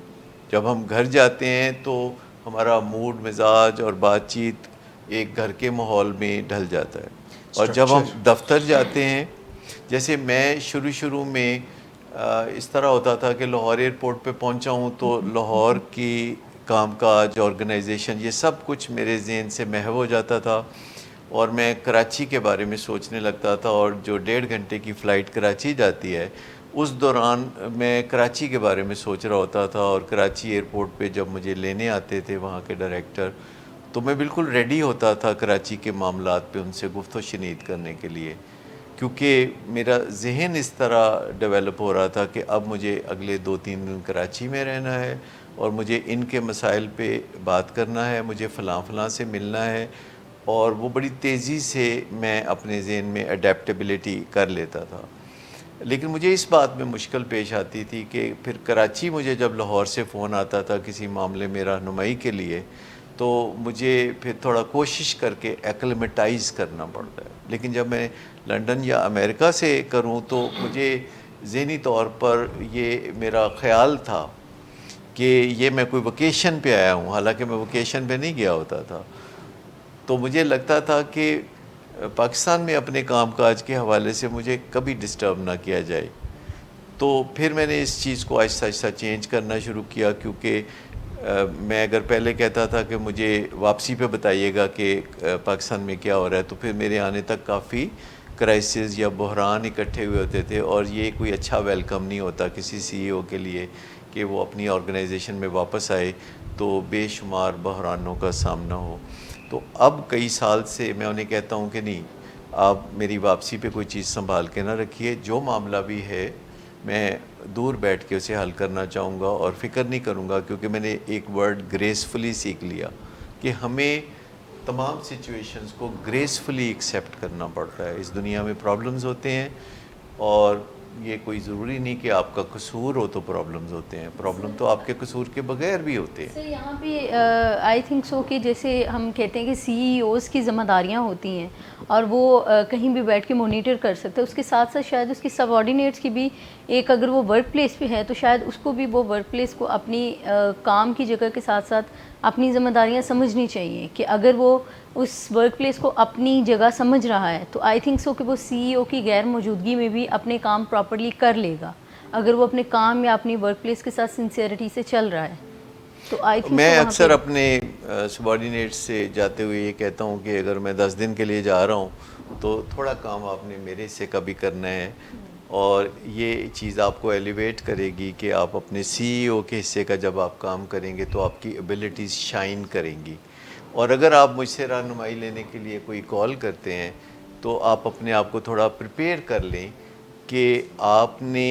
جب ہم گھر جاتے ہیں تو ہمارا موڈ, مزاج اور بات چیت ایک گھر کے ماحول میں ڈھل جاتا ہے. اور جب ہم دفتر جاتے ہیں, جیسے میں شروع میں اس طرح ہوتا تھا کہ لاہور ایئرپورٹ پہ پہنچا ہوں تو لاہور کی کام کاج, آرگنائزیشن, یہ سب کچھ میرے ذہن سے محو ہو جاتا تھا اور میں کراچی کے بارے میں سوچنے لگتا تھا. اور جو 1.5 گھنٹے کی فلائٹ کراچی جاتی ہے, اس دوران میں کراچی کے بارے میں سوچ رہا ہوتا تھا. اور کراچی ایئرپورٹ پہ جب مجھے لینے آتے تھے وہاں کے ڈائریکٹر, تو میں بالکل ریڈی ہوتا تھا کراچی کے معاملات پہ ان سے گفت و شنید کرنے کے لیے, کیونکہ میرا ذہن اس طرح ڈیولپ ہو رہا تھا کہ اب مجھے اگلے 2-3 دن کراچی میں رہنا ہے اور مجھے ان کے مسائل پہ بات کرنا ہے, مجھے فلاں سے ملنا ہے. اور وہ بڑی تیزی سے میں اپنے ذہن میں اڈیپٹیبلٹی کر لیتا تھا. لیکن مجھے اس بات میں مشکل پیش آتی تھی کہ پھر کراچی مجھے جب لاہور سے فون آتا تھا کسی معاملے میں رہنمائی کے لیے, تو مجھے پھر تھوڑا کوشش کر کے ایکلمیٹائز کرنا پڑتا ہے. لیکن جب میں لنڈن یا امریکہ سے کروں تو مجھے ذہنی طور پر یہ میرا خیال تھا کہ یہ میں کوئی ویکیشن پہ آیا ہوں, حالانکہ میں ویکیشن پہ نہیں گیا ہوتا تھا. تو مجھے لگتا تھا کہ پاکستان میں اپنے کام کاج کے حوالے سے مجھے کبھی ڈسٹرب نہ کیا جائے. تو پھر میں نے اس چیز کو آہستہ آہستہ چینج کرنا شروع کیا, کیونکہ میں اگر پہلے کہتا تھا کہ مجھے واپسی پہ بتائیے گا کہ پاکستان میں کیا ہو رہا ہے, تو پھر میرے آنے تک کافی کرائسس یا بحران اکٹھے ہوئے ہوتے تھے, اور یہ کوئی اچھا ویلکم نہیں ہوتا کسی سی ای او کے لیے کہ وہ اپنی آرگنائزیشن میں واپس آئے تو بے شمار بحرانوں کا سامنا ہو. تو اب کئی سال سے میں انہیں کہتا ہوں کہ نہیں, آپ میری واپسی پہ کوئی چیز سنبھال کے نہ رکھیے, جو معاملہ بھی ہے میں دور بیٹھ کے اسے حل کرنا چاہوں گا اور فکر نہیں کروں گا, کیونکہ میں نے ایک ورڈ گریسفلی سیکھ لیا کہ ہمیں تمام سچویشنز کو گریسفلی ایکسیپٹ کرنا پڑتا ہے. اس دنیا میں پرابلمز ہوتے ہیں اور یہ کوئی ضروری نہیں کہ آپ کا قصور ہو تو پرابلمز ہوتے ہیں, پرابلم تو آپ کے قصور کے بغیر بھی ہوتے ہیں. سر یہاں پہ آئی تھنک سو کہ جیسے ہم کہتے ہیں کہ سی ای اوز کی ذمہ داریاں ہوتی ہیں اور وہ کہیں بھی بیٹھ کے مانیٹر کر سکتے ہیں, اس کے ساتھ ساتھ شاید اس کی سب آرڈینیٹس کی بھی ایک, اگر وہ ورک پلیس پہ ہے تو شاید اس کو بھی وہ ورک پلیس کو اپنی کام کی جگہ کے ساتھ ساتھ اپنی ذمہ داریاں سمجھنی چاہیے کہ اگر وہ اس ورک پلیس کو اپنی جگہ سمجھ رہا ہے تو آئی تھنک سو کہ وہ سی ای او کی غیر موجودگی میں بھی اپنے کام پراپرلی کر لے گا اگر وہ اپنے کام یا اپنی ورک پلیس کے ساتھ سنسیئرٹی سے چل رہا ہے. تو آئی تھنک میں اکثر اپنے سبارڈینیٹ سے جاتے ہوئے یہ کہتا ہوں کہ اگر میں 10 دن کے لیے جا رہا ہوں تو تھوڑا کام آپ نے میرے حصے کا بھی کرنا ہے, اور یہ چیز آپ کو ایلیویٹ کرے گی کہ آپ اپنے سی ای او کے حصے کا جب آپ کام کریں گے تو آپ کی ایبلٹیز شائن کریں گی. اور اگر آپ مجھ سے رہنمائی لینے کے لیے کوئی کال کرتے ہیں تو آپ اپنے آپ کو تھوڑا پریپیئر کر لیں کہ آپ نے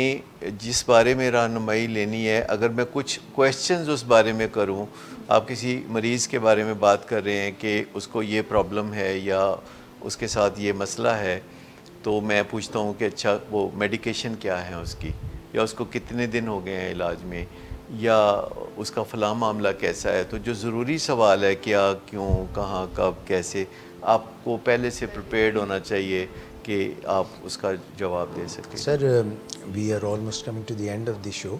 جس بارے میں رہنمائی لینی ہے, اگر میں کچھ کویشچنز اس بارے میں کروں, آپ کسی مریض کے بارے میں بات کر رہے ہیں کہ اس کو یہ پرابلم ہے یا اس کے ساتھ یہ مسئلہ ہے, تو میں پوچھتا ہوں کہ اچھا وہ میڈیکیشن کیا ہے اس کی, یا اس کو کتنے دن ہو گئے ہیں علاج میں, یا اس کا فلاں معاملہ کیسا ہے. تو جو ضروری سوال ہے کیا, کیوں, کہاں, کب, کیسے, آپ کو پہلے سے پریپیئرڈ ہونا چاہیے کہ آپ اس کا جواب دے سکیں. Sir we are almost coming to the end of the show.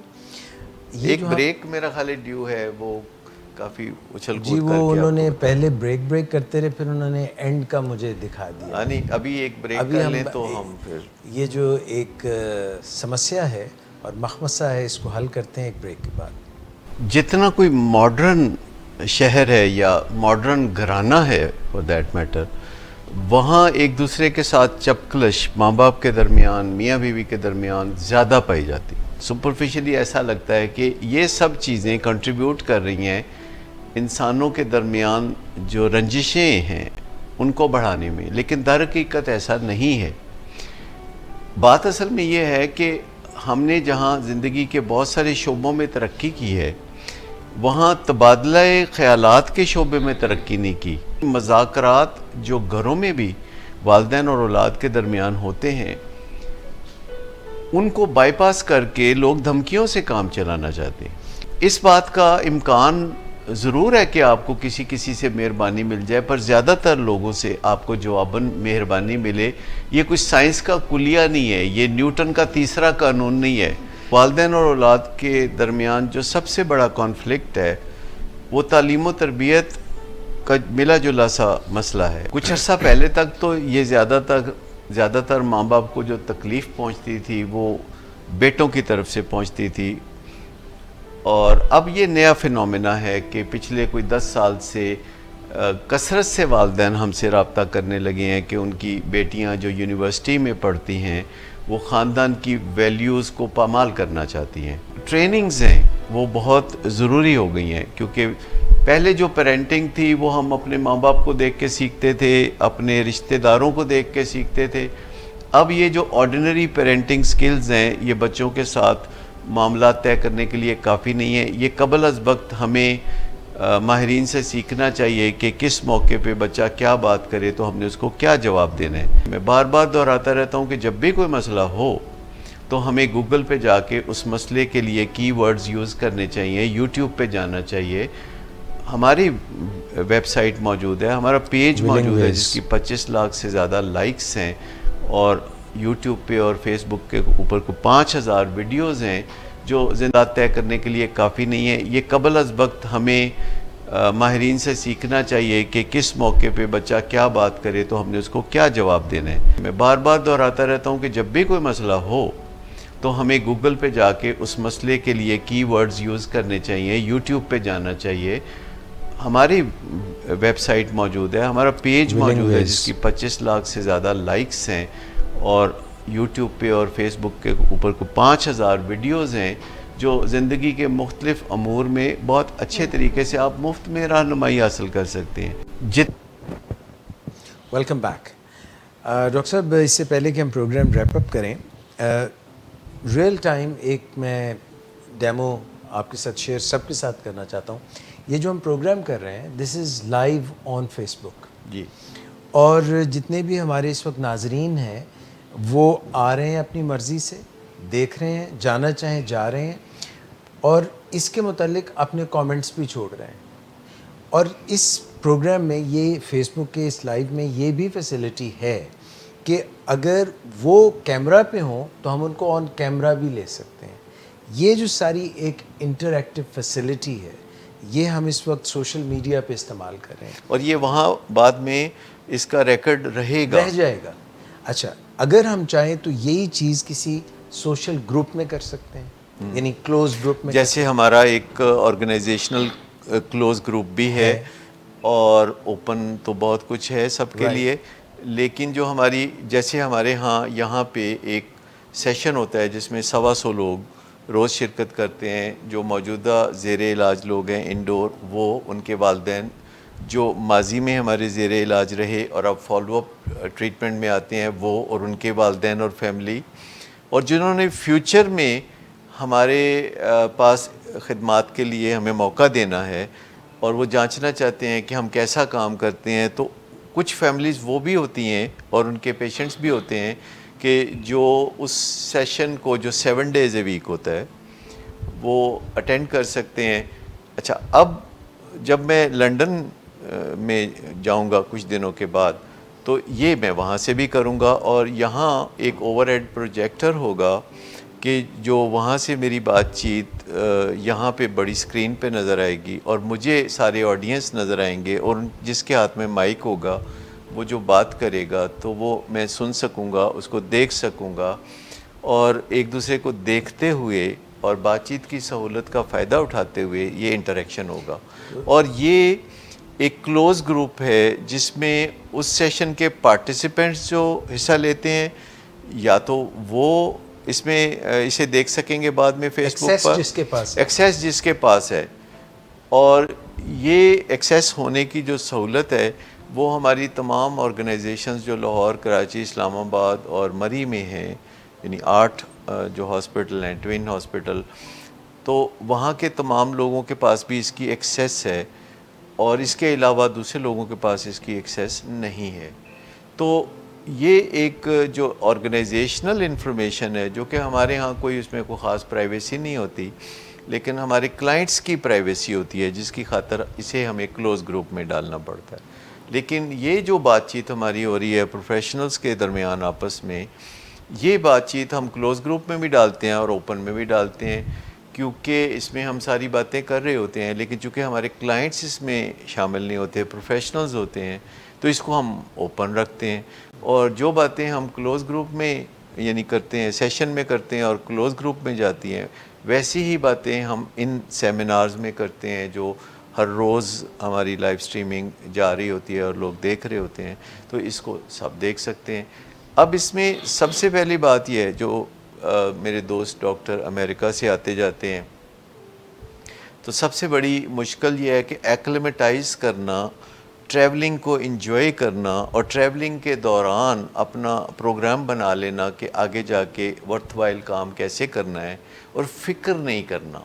ایک بریک میرا خیال ڈیو ہے, وہ کافی اچھل جی وہ انہوں نے پہلے بریک کرتے رہے, پھر انہوں نے اینڈ کا مجھے دکھا دیا. نہیں ابھی ایک بریک کر لیں تو ہم پھر یہ جو ایک سمسیا ہے اور مخمصہ ہے اس کو حل کرتے ہیں ایک بریک کے بعد. جتنا کوئی ماڈرن شہر ہے یا ماڈرن گھرانہ ہے فار دیٹ میٹر, وہاں ایک دوسرے کے ساتھ چپکلش ماں باپ کے درمیان, میاں بیوی کے درمیان زیادہ پائی جاتی. سپرفیشلی ایسا لگتا ہے کہ یہ سب چیزیں کنٹریبیوٹ کر رہی ہیں انسانوں کے درمیان جو رنجشیں ہیں ان کو بڑھانے میں, لیکن در حقیقت ایسا نہیں ہے. بات اصل میں یہ ہے کہ ہم نے جہاں زندگی کے بہت سارے شعبوں میں ترقی کی ہے, وہاں تبادلہ خیالات کے شعبے میں ترقی نہیں کی. مذاکرات جو گھروں میں بھی والدین اور اولاد کے درمیان ہوتے ہیں, ان کو بائی پاس کر کے لوگ دھمکیوں سے کام چلانا چاہتے ہیں. اس بات کا امکان ضرور ہے کہ آپ کو کسی سے مہربانی مل جائے, پر زیادہ تر لوگوں سے آپ کو جواباً مہربانی ملے. یہ کچھ سائنس کا کلیہ نہیں ہے, یہ نیوٹن کا تیسرا قانون نہیں ہے. والدین اور اولاد کے درمیان جو سب سے بڑا کانفلکٹ ہے وہ تعلیم و تربیت کا ملا جلا سا مسئلہ ہے. کچھ عرصہ پہلے تک تو یہ زیادہ تر ماں باپ کو جو تکلیف پہنچتی تھی وہ بیٹوں کی طرف سے پہنچتی تھی, اور اب یہ نیا فینومینا ہے کہ پچھلے کوئی 10 سال سے کثرت سے والدین ہم سے رابطہ کرنے لگے ہیں کہ ان کی بیٹیاں جو یونیورسٹی میں پڑھتی ہیں وہ خاندان کی ویلیوز کو پامال کرنا چاہتی ہیں. ٹریننگز ہیں وہ بہت ضروری ہو گئی ہیں, کیونکہ پہلے جو پیرنٹنگ تھی وہ ہم اپنے ماں باپ کو دیکھ کے سیکھتے تھے, اپنے رشتہ داروں کو دیکھ کے سیکھتے تھے. اب یہ جو آرڈینری پیرنٹنگ سکلز ہیں یہ بچوں کے ساتھ معاملات طے کرنے کے لیے کافی نہیں ہے. یہ قبل از وقت ہمیں ماہرین سے سیکھنا چاہیے کہ کس موقع پہ بچہ کیا بات کرے تو ہم نے اس کو کیا جواب دینا ہے. میں بار بار دہراتا رہتا ہوں کہ جب بھی کوئی مسئلہ ہو تو ہمیں گوگل پہ جا کے اس مسئلے کے لیے کی ورڈز یوز کرنے چاہیے, یوٹیوب پہ جانا چاہیے. ہماری ویب سائٹ موجود ہے, ہمارا پیج موجود ہے جس کی 25 لاکھ سے زیادہ لائکس ہیں, اور یوٹیوب پہ اور فیس بک کے اوپر کو 5000 ویڈیوز ہیں جو زندہ طے کرنے کے لیے کافی نہیں ہے. یہ قبل از وقت ہمیں ماہرین سے سیکھنا چاہیے کہ کس موقع پہ بچہ کیا بات کرے تو ہم نے اس کو کیا جواب دینا ہے. میں بار بار دہراتا رہتا ہوں کہ جب بھی کوئی مسئلہ ہو تو ہمیں گوگل پہ جا کے اس مسئلے کے لیے کی ورڈز یوز کرنے چاہیے, یوٹیوب پہ جانا چاہیے. ہماری ویب سائٹ موجود ہے, ہمارا پیج موجود ہے جس کی 25 لاکھ سے زیادہ لائکس ہیں, اور یوٹیوب پہ اور فیس بک کے اوپر کو 5000 ویڈیوز ہیں جو زندگی کے مختلف امور میں بہت اچھے طریقے سے آپ مفت میں رہنمائی حاصل کر سکتے ہیں. Welcome back. ڈاکٹر صاحب, اس سے پہلے کہ ہم پروگرام ریپ اپ کریں, ریئل ٹائم ایک میں ڈیمو آپ کے ساتھ شیئر سب کے ساتھ کرنا چاہتا ہوں. یہ جو ہم پروگرام کر رہے ہیں دس از لائیو آن فیس بک, جی, اور جتنے بھی ہمارے اس وقت ناظرین ہیں وہ آ رہے ہیں اپنی مرضی سے, دیکھ رہے ہیں, جانا چاہیں جا رہے ہیں, اور اس کے متعلق اپنے کامنٹس بھی چھوڑ رہے ہیں. اور اس پروگرام میں یہ فیس بک کے اس لائیو میں یہ بھی فیسلٹی ہے کہ اگر وہ کیمرہ پہ ہوں تو ہم ان کو آن کیمرہ بھی لے سکتے ہیں. یہ جو ساری ایک انٹریکٹیو فیسلٹی ہے یہ ہم اس وقت سوشل میڈیا پہ استعمال کر رہے ہیں, اور یہ وہاں بعد میں اس کا ریکارڈ رہے گا, رہ جائے گا. اچھا, اگر ہم چاہیں تو یہی چیز کسی سوشل گروپ میں کر سکتے ہیں, یعنی کلوز گروپ میں. جیسے ہمارا ایک آرگنائزیشنل کلوز گروپ بھی ہے, اور اوپن تو بہت کچھ ہے سب کے لیے, لیکن جو ہماری جیسے ہمارے ہاں یہاں پہ ایک سیشن ہوتا ہے جس میں 125 لوگ روز شرکت کرتے ہیں, جو موجودہ زیر علاج لوگ ہیں انڈور, وہ ان کے والدین جو ماضی میں ہمارے زیر علاج رہے اور اب فالو اپ ٹریٹمنٹ میں آتے ہیں وہ, اور ان کے والدین اور فیملی, اور جنہوں نے فیوچر میں ہمارے پاس خدمات کے لیے ہمیں موقع دینا ہے اور وہ جانچنا چاہتے ہیں کہ ہم کیسا کام کرتے ہیں. تو کچھ فیملیز وہ بھی ہوتی ہیں اور ان کے پیشنٹس بھی ہوتے ہیں کہ جو اس سیشن کو جو 7 days a week ہوتا ہے وہ اٹینڈ کر سکتے ہیں. اچھا, اب جب میں لنڈن میں جاؤں گا کچھ دنوں کے بعد تو یہ میں وہاں سے بھی کروں گا, اور یہاں ایک اوور ہیڈ پروجیکٹر ہوگا کہ جو وہاں سے میری بات چیت یہاں پہ بڑی اسکرین پہ نظر آئے گی, اور مجھے سارے آڈینس نظر آئیں گے, اور جس کے ہاتھ میں مائک ہوگا وہ جو بات کرے گا تو وہ میں سن سکوں گا, اس کو دیکھ سکوں گا, اور ایک دوسرے کو دیکھتے ہوئے اور بات چیت کی سہولت کا فائدہ اٹھاتے ہوئے یہ انٹریکشن ہوگا. اور یہ ایک کلوز گروپ ہے جس میں اس سیشن کے پارٹیسپینٹس جو حصہ لیتے ہیں یا تو وہ اس میں اسے دیکھ سکیں گے بعد میں فیس بک پر, ایکسیس جس کے پاس ہے, اور یہ ایکسیس ہونے کی جو سہولت ہے وہ ہماری تمام آرگنائزیشنز جو لاہور, کراچی, اسلام آباد اور مری میں ہیں, یعنی 8 جو ہاسپٹل ہیں, ٹوین ہاسپٹل, تو وہاں کے تمام لوگوں کے پاس بھی اس کی ایکسیس ہے, اور اس کے علاوہ دوسرے لوگوں کے پاس اس کی ایکسیس نہیں ہے. تو یہ ایک جو آرگنائزیشنل انفارمیشن ہے جو کہ ہمارے ہاں کوئی اس میں کوئی خاص پرائیویسی نہیں ہوتی, لیکن ہمارے کلائنٹس کی پرائیویسی ہوتی ہے جس کی خاطر اسے ہمیں کلوز گروپ میں ڈالنا پڑتا ہے. لیکن یہ جو بات چیت ہماری ہو رہی ہے پروفیشنلز کے درمیان آپس میں, یہ بات چیت ہم کلوز گروپ میں بھی ڈالتے ہیں اور اوپن میں بھی ڈالتے ہیں, کیونکہ اس میں ہم ساری باتیں کر رہے ہوتے ہیں, لیکن چونکہ ہمارے کلائنٹس اس میں شامل نہیں ہوتے, پروفیشنلز ہوتے ہیں, تو اس کو ہم اوپن رکھتے ہیں. اور جو باتیں ہم کلوز گروپ میں یعنی کرتے ہیں, سیشن میں کرتے ہیں اور کلوز گروپ میں جاتی ہیں, ویسی ہی باتیں ہم ان سیمینارز میں کرتے ہیں جو ہر روز ہماری لائیو سٹریمنگ جا رہی ہوتی ہے اور لوگ دیکھ رہے ہوتے ہیں, تو اس کو سب دیکھ سکتے ہیں. اب اس میں سب سے پہلی بات یہ ہے, جو میرے دوست ڈاکٹر امریکہ سے آتے جاتے ہیں, تو سب سے بڑی مشکل یہ ہے کہ ایکلیمیٹائز کرنا, ٹریولنگ کو انجوائے کرنا, اور ٹریولنگ کے دوران اپنا پروگرام بنا لینا کہ آگے جا کے ورتھ وائل کام کیسے کرنا ہے, اور فکر نہیں کرنا.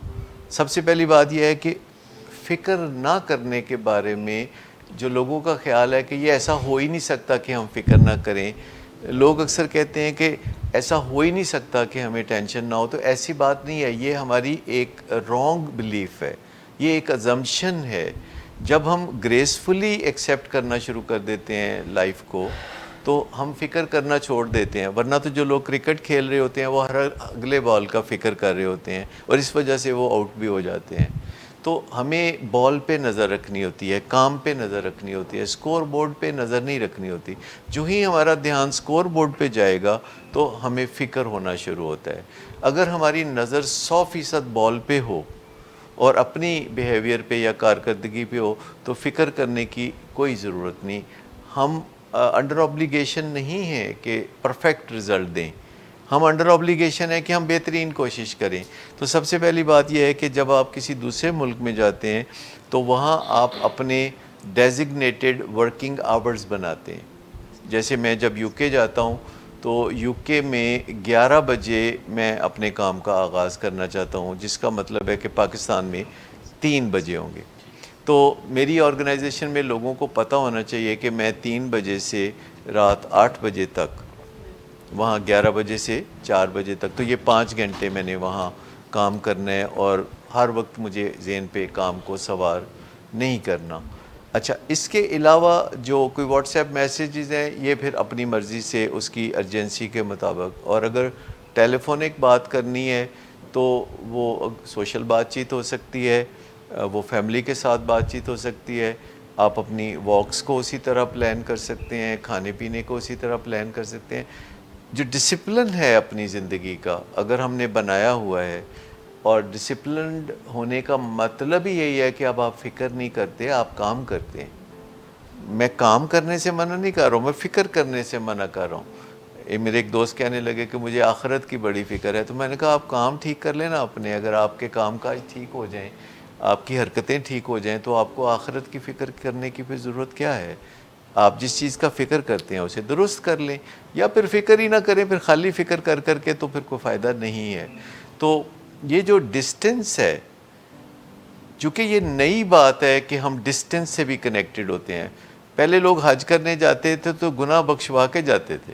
سب سے پہلی بات یہ ہے کہ فکر نہ کرنے کے بارے میں جو لوگوں کا خیال ہے کہ یہ ایسا ہو ہی نہیں سکتا کہ ہم فکر نہ کریں. لوگ اکثر کہتے ہیں کہ ایسا ہو ہی نہیں سکتا کہ ہمیں ٹینشن نہ ہو, تو ایسی بات نہیں ہے. یہ ہماری ایک رانگ بلیف ہے, یہ ایک ازمپشن ہے. جب ہم گریسفلی ایکسیپٹ کرنا شروع کر دیتے ہیں لائف کو تو ہم فکر کرنا چھوڑ دیتے ہیں, ورنہ تو جو لوگ کرکٹ کھیل رہے ہوتے ہیں وہ ہر اگلے بال کا فکر کر رہے ہوتے ہیں, اور اس وجہ سے وہ آؤٹ بھی ہو جاتے ہیں. تو ہمیں بال پہ نظر رکھنی ہوتی ہے, کام پہ نظر رکھنی ہوتی ہے, اسکور بورڈ پہ نظر نہیں رکھنی ہوتی. جو ہی ہمارا دھیان اسکور بورڈ پہ جائے گا تو ہمیں فکر ہونا شروع ہوتا ہے. اگر ہماری نظر 100% بال پہ ہو اور اپنی بیہیویئر پہ یا کارکردگی پہ ہو تو فکر کرنے کی کوئی ضرورت نہیں. ہم انڈر آبلیگیشن نہیں ہے کہ پرفیکٹ رزلٹ دیں, ہم انڈر آبلیگیشن ہے کہ ہم بہترین کوشش کریں. تو سب سے پہلی بات یہ ہے کہ جب آپ کسی دوسرے ملک میں جاتے ہیں تو وہاں آپ اپنے ڈیزگنیٹڈ ورکنگ آورز بناتے ہیں. جیسے میں جب یو کے جاتا ہوں تو یو کے میں 11 بجے میں اپنے کام کا آغاز کرنا چاہتا ہوں, جس کا مطلب ہے کہ پاکستان میں 3 بجے ہوں گے. تو میری آرگنائزیشن میں لوگوں کو پتہ ہونا چاہیے کہ میں 3 بجے سے رات 8 بجے تک وہاں 11 بجے سے 4 بجے تک، تو یہ 5 گھنٹے میں نے وہاں کام کرنا ہے، اور ہر وقت مجھے ذہن پہ کام کو سوار نہیں کرنا۔ اچھا، اس کے علاوہ جو کوئی واٹس ایپ میسیجز ہیں یہ پھر اپنی مرضی سے اس کی ارجنسی کے مطابق، اور اگر ٹیلی فونک بات کرنی ہے تو وہ سوشل بات چیت ہو سکتی ہے، وہ فیملی کے ساتھ بات چیت ہو سکتی ہے، آپ اپنی واکس کو اسی طرح پلان کر سکتے ہیں، کھانے پینے کو اسی طرح پلان کر سکتے ہیں۔ جو ڈسپلن ہے اپنی زندگی کا اگر ہم نے بنایا ہوا ہے، اور ڈسپلنڈ ہونے کا مطلب ہی یہی ہے کہ اب آپ فکر نہیں کرتے، آپ کام کرتے ہیں۔ میں کام کرنے سے منع نہیں کر رہا ہوں، میں فکر کرنے سے منع کر رہا ہوں۔ میرے ایک دوست کہنے لگے کہ مجھے آخرت کی بڑی فکر ہے، تو میں نے کہا آپ کام ٹھیک کر لینا اپنے، اگر آپ کے کام کاج ٹھیک ہو جائیں، آپ کی حرکتیں ٹھیک ہو جائیں تو آپ کو آخرت کی فکر کرنے کی پھر ضرورت کیا ہے؟ آپ جس چیز کا فکر کرتے ہیں اسے درست کر لیں، یا پھر فکر ہی نہ کریں، پھر خالی فکر کر کر کے تو پھر کوئی فائدہ نہیں ہے۔ تو یہ جو ڈسٹنس ہے، چونکہ یہ نئی بات ہے کہ ہم ڈسٹنس سے بھی کنیکٹڈ ہوتے ہیں۔ پہلے لوگ حج کرنے جاتے تھے تو گناہ بخشوا کے جاتے تھے،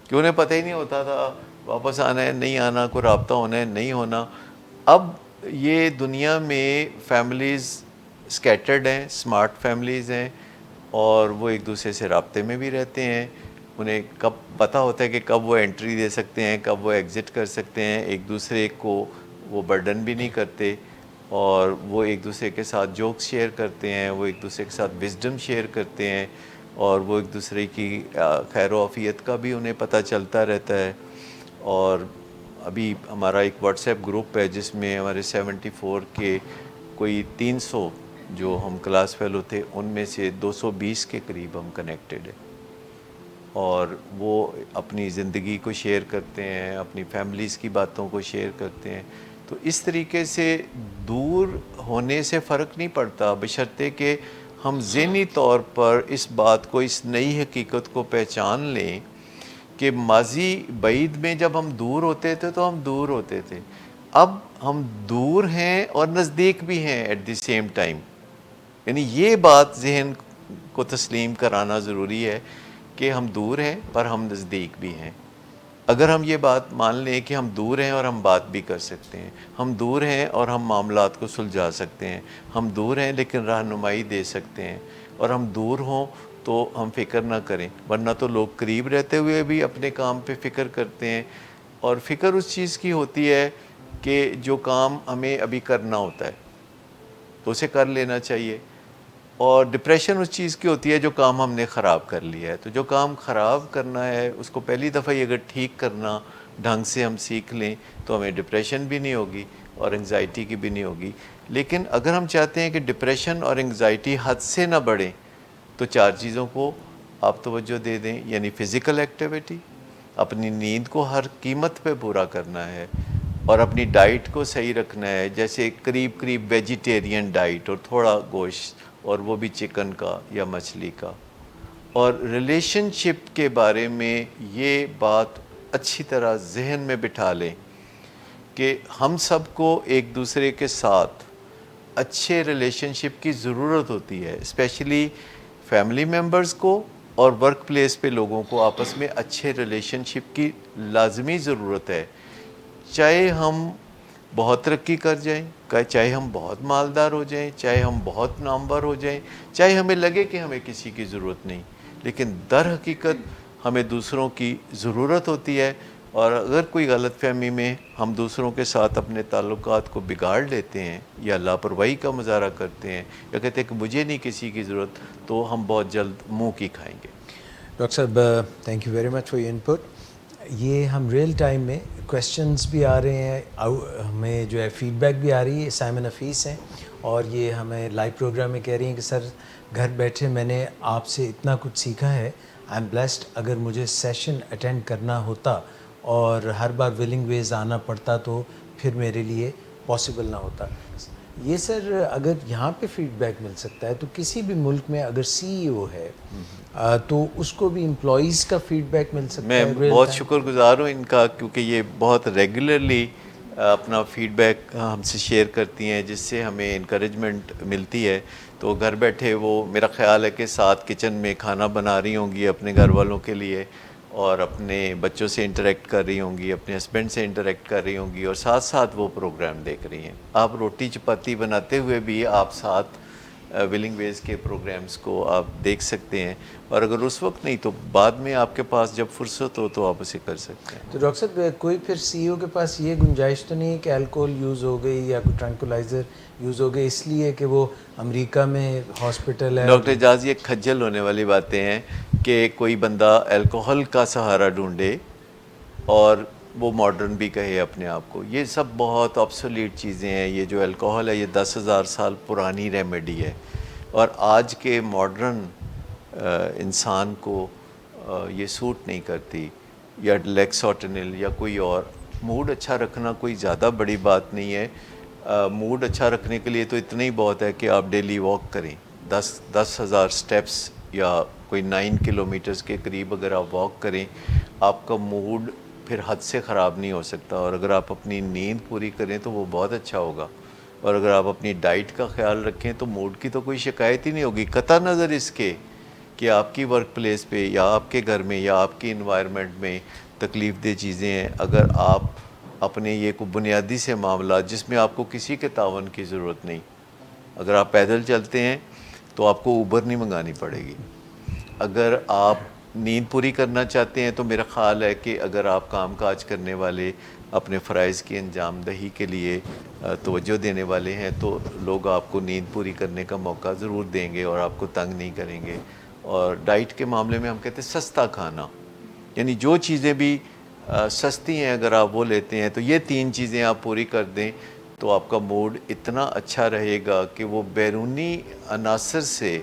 کہ انہیں پتہ ہی نہیں ہوتا تھا واپس آنا ہے نہیں آنا، کوئی رابطہ ہونا ہے نہیں ہونا۔ اب یہ دنیا میں فیملیز سکیٹرڈ ہیں، سمارٹ فیملیز ہیں، اور وہ ایک دوسرے سے رابطے میں بھی رہتے ہیں، انہیں کب پتہ ہوتا ہے کہ کب وہ انٹری دے سکتے ہیں، کب وہ ایگزٹ کر سکتے ہیں، ایک دوسرے کو وہ برڈن بھی نہیں کرتے، اور وہ ایک دوسرے کے ساتھ جوکس شیئر کرتے ہیں، وہ ایک دوسرے کے ساتھ وزڈم شیئر کرتے ہیں، اور وہ ایک دوسرے کی خیر و عافیت کا بھی انہیں پتہ چلتا رہتا ہے۔ اور ابھی ہمارا ایک واٹس ایپ گروپ ہے جس میں ہمارے 74 کے کوئی 300 جو ہم کلاس فیلو تھے، ان میں سے 220 کے قریب ہم کنیکٹڈ ہیں، اور وہ اپنی زندگی کو شیئر کرتے ہیں، اپنی فیملیز کی باتوں کو شیئر کرتے ہیں۔ تو اس طریقے سے دور ہونے سے فرق نہیں پڑتا، بشرطے کہ ہم ذہنی طور پر اس بات کو، اس نئی حقیقت کو پہچان لیں کہ ماضی بعید میں جب ہم دور ہوتے تھے تو ہم دور ہوتے تھے، اب ہم دور ہیں اور نزدیک بھی ہیں ایٹ دی سیم ٹائم۔ یعنی یہ بات ذہن کو تسلیم کرانا ضروری ہے کہ ہم دور ہیں پر ہم نزدیک بھی ہیں۔ اگر ہم یہ بات مان لیں کہ ہم دور ہیں اور ہم بات بھی کر سکتے ہیں، ہم دور ہیں اور ہم معاملات کو سلجھا سکتے ہیں، ہم دور ہیں لیکن رہنمائی دے سکتے ہیں، اور ہم دور ہوں تو ہم فکر نہ کریں، ورنہ تو لوگ قریب رہتے ہوئے بھی اپنے کام پہ فکر کرتے ہیں، اور فکر اس چیز کی ہوتی ہے کہ جو کام ہمیں ابھی کرنا ہوتا ہے تو اسے کر لینا چاہیے، اور ڈپریشن اس چیز کی ہوتی ہے جو کام ہم نے خراب کر لیا ہے۔ تو جو کام خراب کرنا ہے اس کو پہلی دفعہ ہی اگر ٹھیک کرنا ڈھنگ سے ہم سیکھ لیں تو ہمیں ڈپریشن بھی نہیں ہوگی اور انگزائٹی کی بھی نہیں ہوگی۔ لیکن اگر ہم چاہتے ہیں کہ ڈپریشن اور انگزائٹی حد سے نہ بڑھیں تو 4 چیزوں کو آپ توجہ دے دیں، یعنی فزیکل ایکٹیویٹی، اپنی نیند کو ہر قیمت پہ پورا کرنا ہے، اور اپنی ڈائٹ کو صحیح رکھنا ہے، جیسے قریب ویجیٹیرین ڈائٹ اور تھوڑا گوشت، اور وہ بھی چکن کا یا مچھلی کا۔ اور ریلیشن شپ کے بارے میں یہ بات اچھی طرح ذہن میں بٹھا لیں کہ ہم سب کو ایک دوسرے کے ساتھ اچھے ریلیشن شپ کی ضرورت ہوتی ہے، اسپیشلی فیملی ممبرز کو اور ورک پلیس پہ لوگوں کو آپس میں اچھے ریلیشن شپ کی لازمی ضرورت ہے، چاہے ہم بہت ترقی کر جائیں، چاہے ہم بہت مالدار ہو جائیں، چاہے ہم بہت نامور ہو جائیں، چاہے ہمیں لگے کہ ہمیں کسی کی ضرورت نہیں، لیکن در حقیقت ہمیں دوسروں کی ضرورت ہوتی ہے۔ اور اگر کوئی غلط فہمی میں ہم دوسروں کے ساتھ اپنے تعلقات کو بگاڑ لیتے ہیں یا لاپرواہی کا مظاہرہ کرتے ہیں یا کہتے ہیں کہ مجھے نہیں کسی کی ضرورت، تو ہم بہت جلد منہ کی کھائیں گے۔ ڈاکٹر صاحب thank you very much for your input. یہ ہم ریئل ٹائم میں کویسچنز بھی آ رہے ہیں، ہمیں جو ہے فیڈ بیک بھی آ رہی ہے، سائمن حفیظ ہیں اور یہ ہمیں لائیو پروگرام میں کہہ رہی ہیں کہ سر گھر بیٹھے میں نے آپ سے اتنا کچھ سیکھا ہے، آئی ایم بلیسڈ، اگر مجھے سیشن اٹینڈ کرنا ہوتا اور ہر بار ولنگ ویز آنا پڑتا تو پھر میرے لیے پاسبل نہ ہوتا۔ یہ سر اگر یہاں پہ فیڈ بیک مل سکتا ہے تو کسی بھی ملک میں اگر سی ای او ہے تو اس کو بھی امپلائیز کا فیڈ بیک مل سکتا ہے۔ میں بہت شکر گزار ہوں ان کا، کیونکہ یہ بہت ریگولرلی اپنا فیڈ بیک ہم سے شیئر کرتی ہیں، جس سے ہمیں انکریجمنٹ ملتی ہے۔ تو گھر بیٹھے وہ میرا خیال ہے کہ 7 کچن میں کھانا بنا رہی ہوں گی اپنے گھر والوں کے لیے، اور اپنے بچوں سے انٹریکٹ کر رہی ہوں گی, اپنے ہسبینڈ سے انٹریکٹ کر رہی ہوں گی, اور ساتھ ساتھ وہ پروگرام دیکھ رہی ہیں. آپ روٹی چپاتی بناتے ہوئے بھی آپ ساتھ ولنگ ویز کے پروگرامز کو آپ دیکھ سکتے ہیں, اور اگر اس وقت نہیں تو بعد میں آپ کے پاس جب فرصت ہو تو آپ اسے کر سکتے ہیں. تو ڈاکٹر صاحب کوئی پھر سی او کے پاس یہ گنجائش تو نہیں ہے کہ الکوہول یوز ہو گئی یا کوئی ٹرانکولائزر یوز ہو گئی اس لیے کہ وہ امریکہ میں ہاسپٹل ہے؟ ڈاکٹر اعجاز, یہ کھجل ہونے والی باتیں ہیں کہ کوئی بندہ الکوہل کا سہارا ڈھونڈے اور وہ ماڈرن بھی کہے اپنے آپ کو. یہ سب بہت آبسولیٹ چیزیں ہیں. یہ جو الکوہل ہے یہ 10,000 سال پرانی ریمیڈی ہے, اور آج کے ماڈرن انسان کو یہ سوٹ نہیں کرتی. یا لیکسوٹنل یا کوئی اور. موڈ اچھا رکھنا کوئی زیادہ بڑی بات نہیں ہے. موڈ اچھا رکھنے کے لیے تو اتنا ہی بہت ہے کہ آپ ڈیلی واک کریں. 10,000 سٹیپس یا کوئی 9 کلومیٹرز کے قریب اگر آپ واک کریں, آپ کا موڈ پھر حد سے خراب نہیں ہو سکتا. اور اگر آپ اپنی نیند پوری کریں تو وہ بہت اچھا ہوگا. اور اگر آپ اپنی ڈائٹ کا خیال رکھیں تو موڈ کی تو کوئی شکایت ہی نہیں ہوگی, قطع نظر اس کے کہ آپ کی ورک پلیس پہ یا آپ کے گھر میں یا آپ کی انوائرمنٹ میں تکلیف دہ چیزیں ہیں. اگر آپ اپنے یہ کو بنیادی سے معاملات جس میں آپ کو کسی کے تعاون کی ضرورت نہیں, اگر آپ پیدل چلتے ہیں تو آپ کو اوبر نہیں منگانی پڑے گی. اگر آپ نیند پوری کرنا چاہتے ہیں تو میرا خیال ہے کہ اگر آپ کام کاج کرنے والے اپنے فرائض کی انجام دہی کے لیے توجہ دینے والے ہیں تو لوگ آپ کو نیند پوری کرنے کا موقع ضرور دیں گے اور آپ کو تنگ نہیں کریں گے. اور ڈائٹ کے معاملے میں ہم کہتے ہیں سستا کھانا, یعنی جو چیزیں بھی سستی ہیں اگر آپ وہ لیتے ہیں تو یہ 3 چیزیں آپ پوری کر دیں تو آپ کا موڈ اتنا اچھا رہے گا کہ وہ بیرونی عناصر سے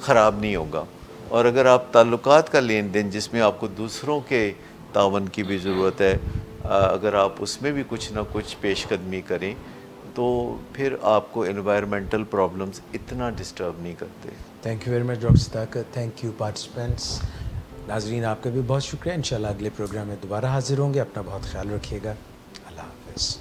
خراب نہیں ہوگا. اور اگر آپ تعلقات کا لین دین جس میں آپ کو دوسروں کے تعاون کی بھی ضرورت ہے, اگر آپ اس میں بھی کچھ نہ کچھ پیش قدمی کریں تو پھر آپ کو انوائرمنٹل پرابلمز اتنا ڈسٹرب نہیں کرتے. Thank you very much doctor Sadaqat. Thank you participants. ناظرین آپ کا بھی بہت شکریہ. انشاءاللہ اگلے پروگرام میں دوبارہ حاضر ہوں گے. اپنا بہت خیال رکھیے گا. اللہ حافظ.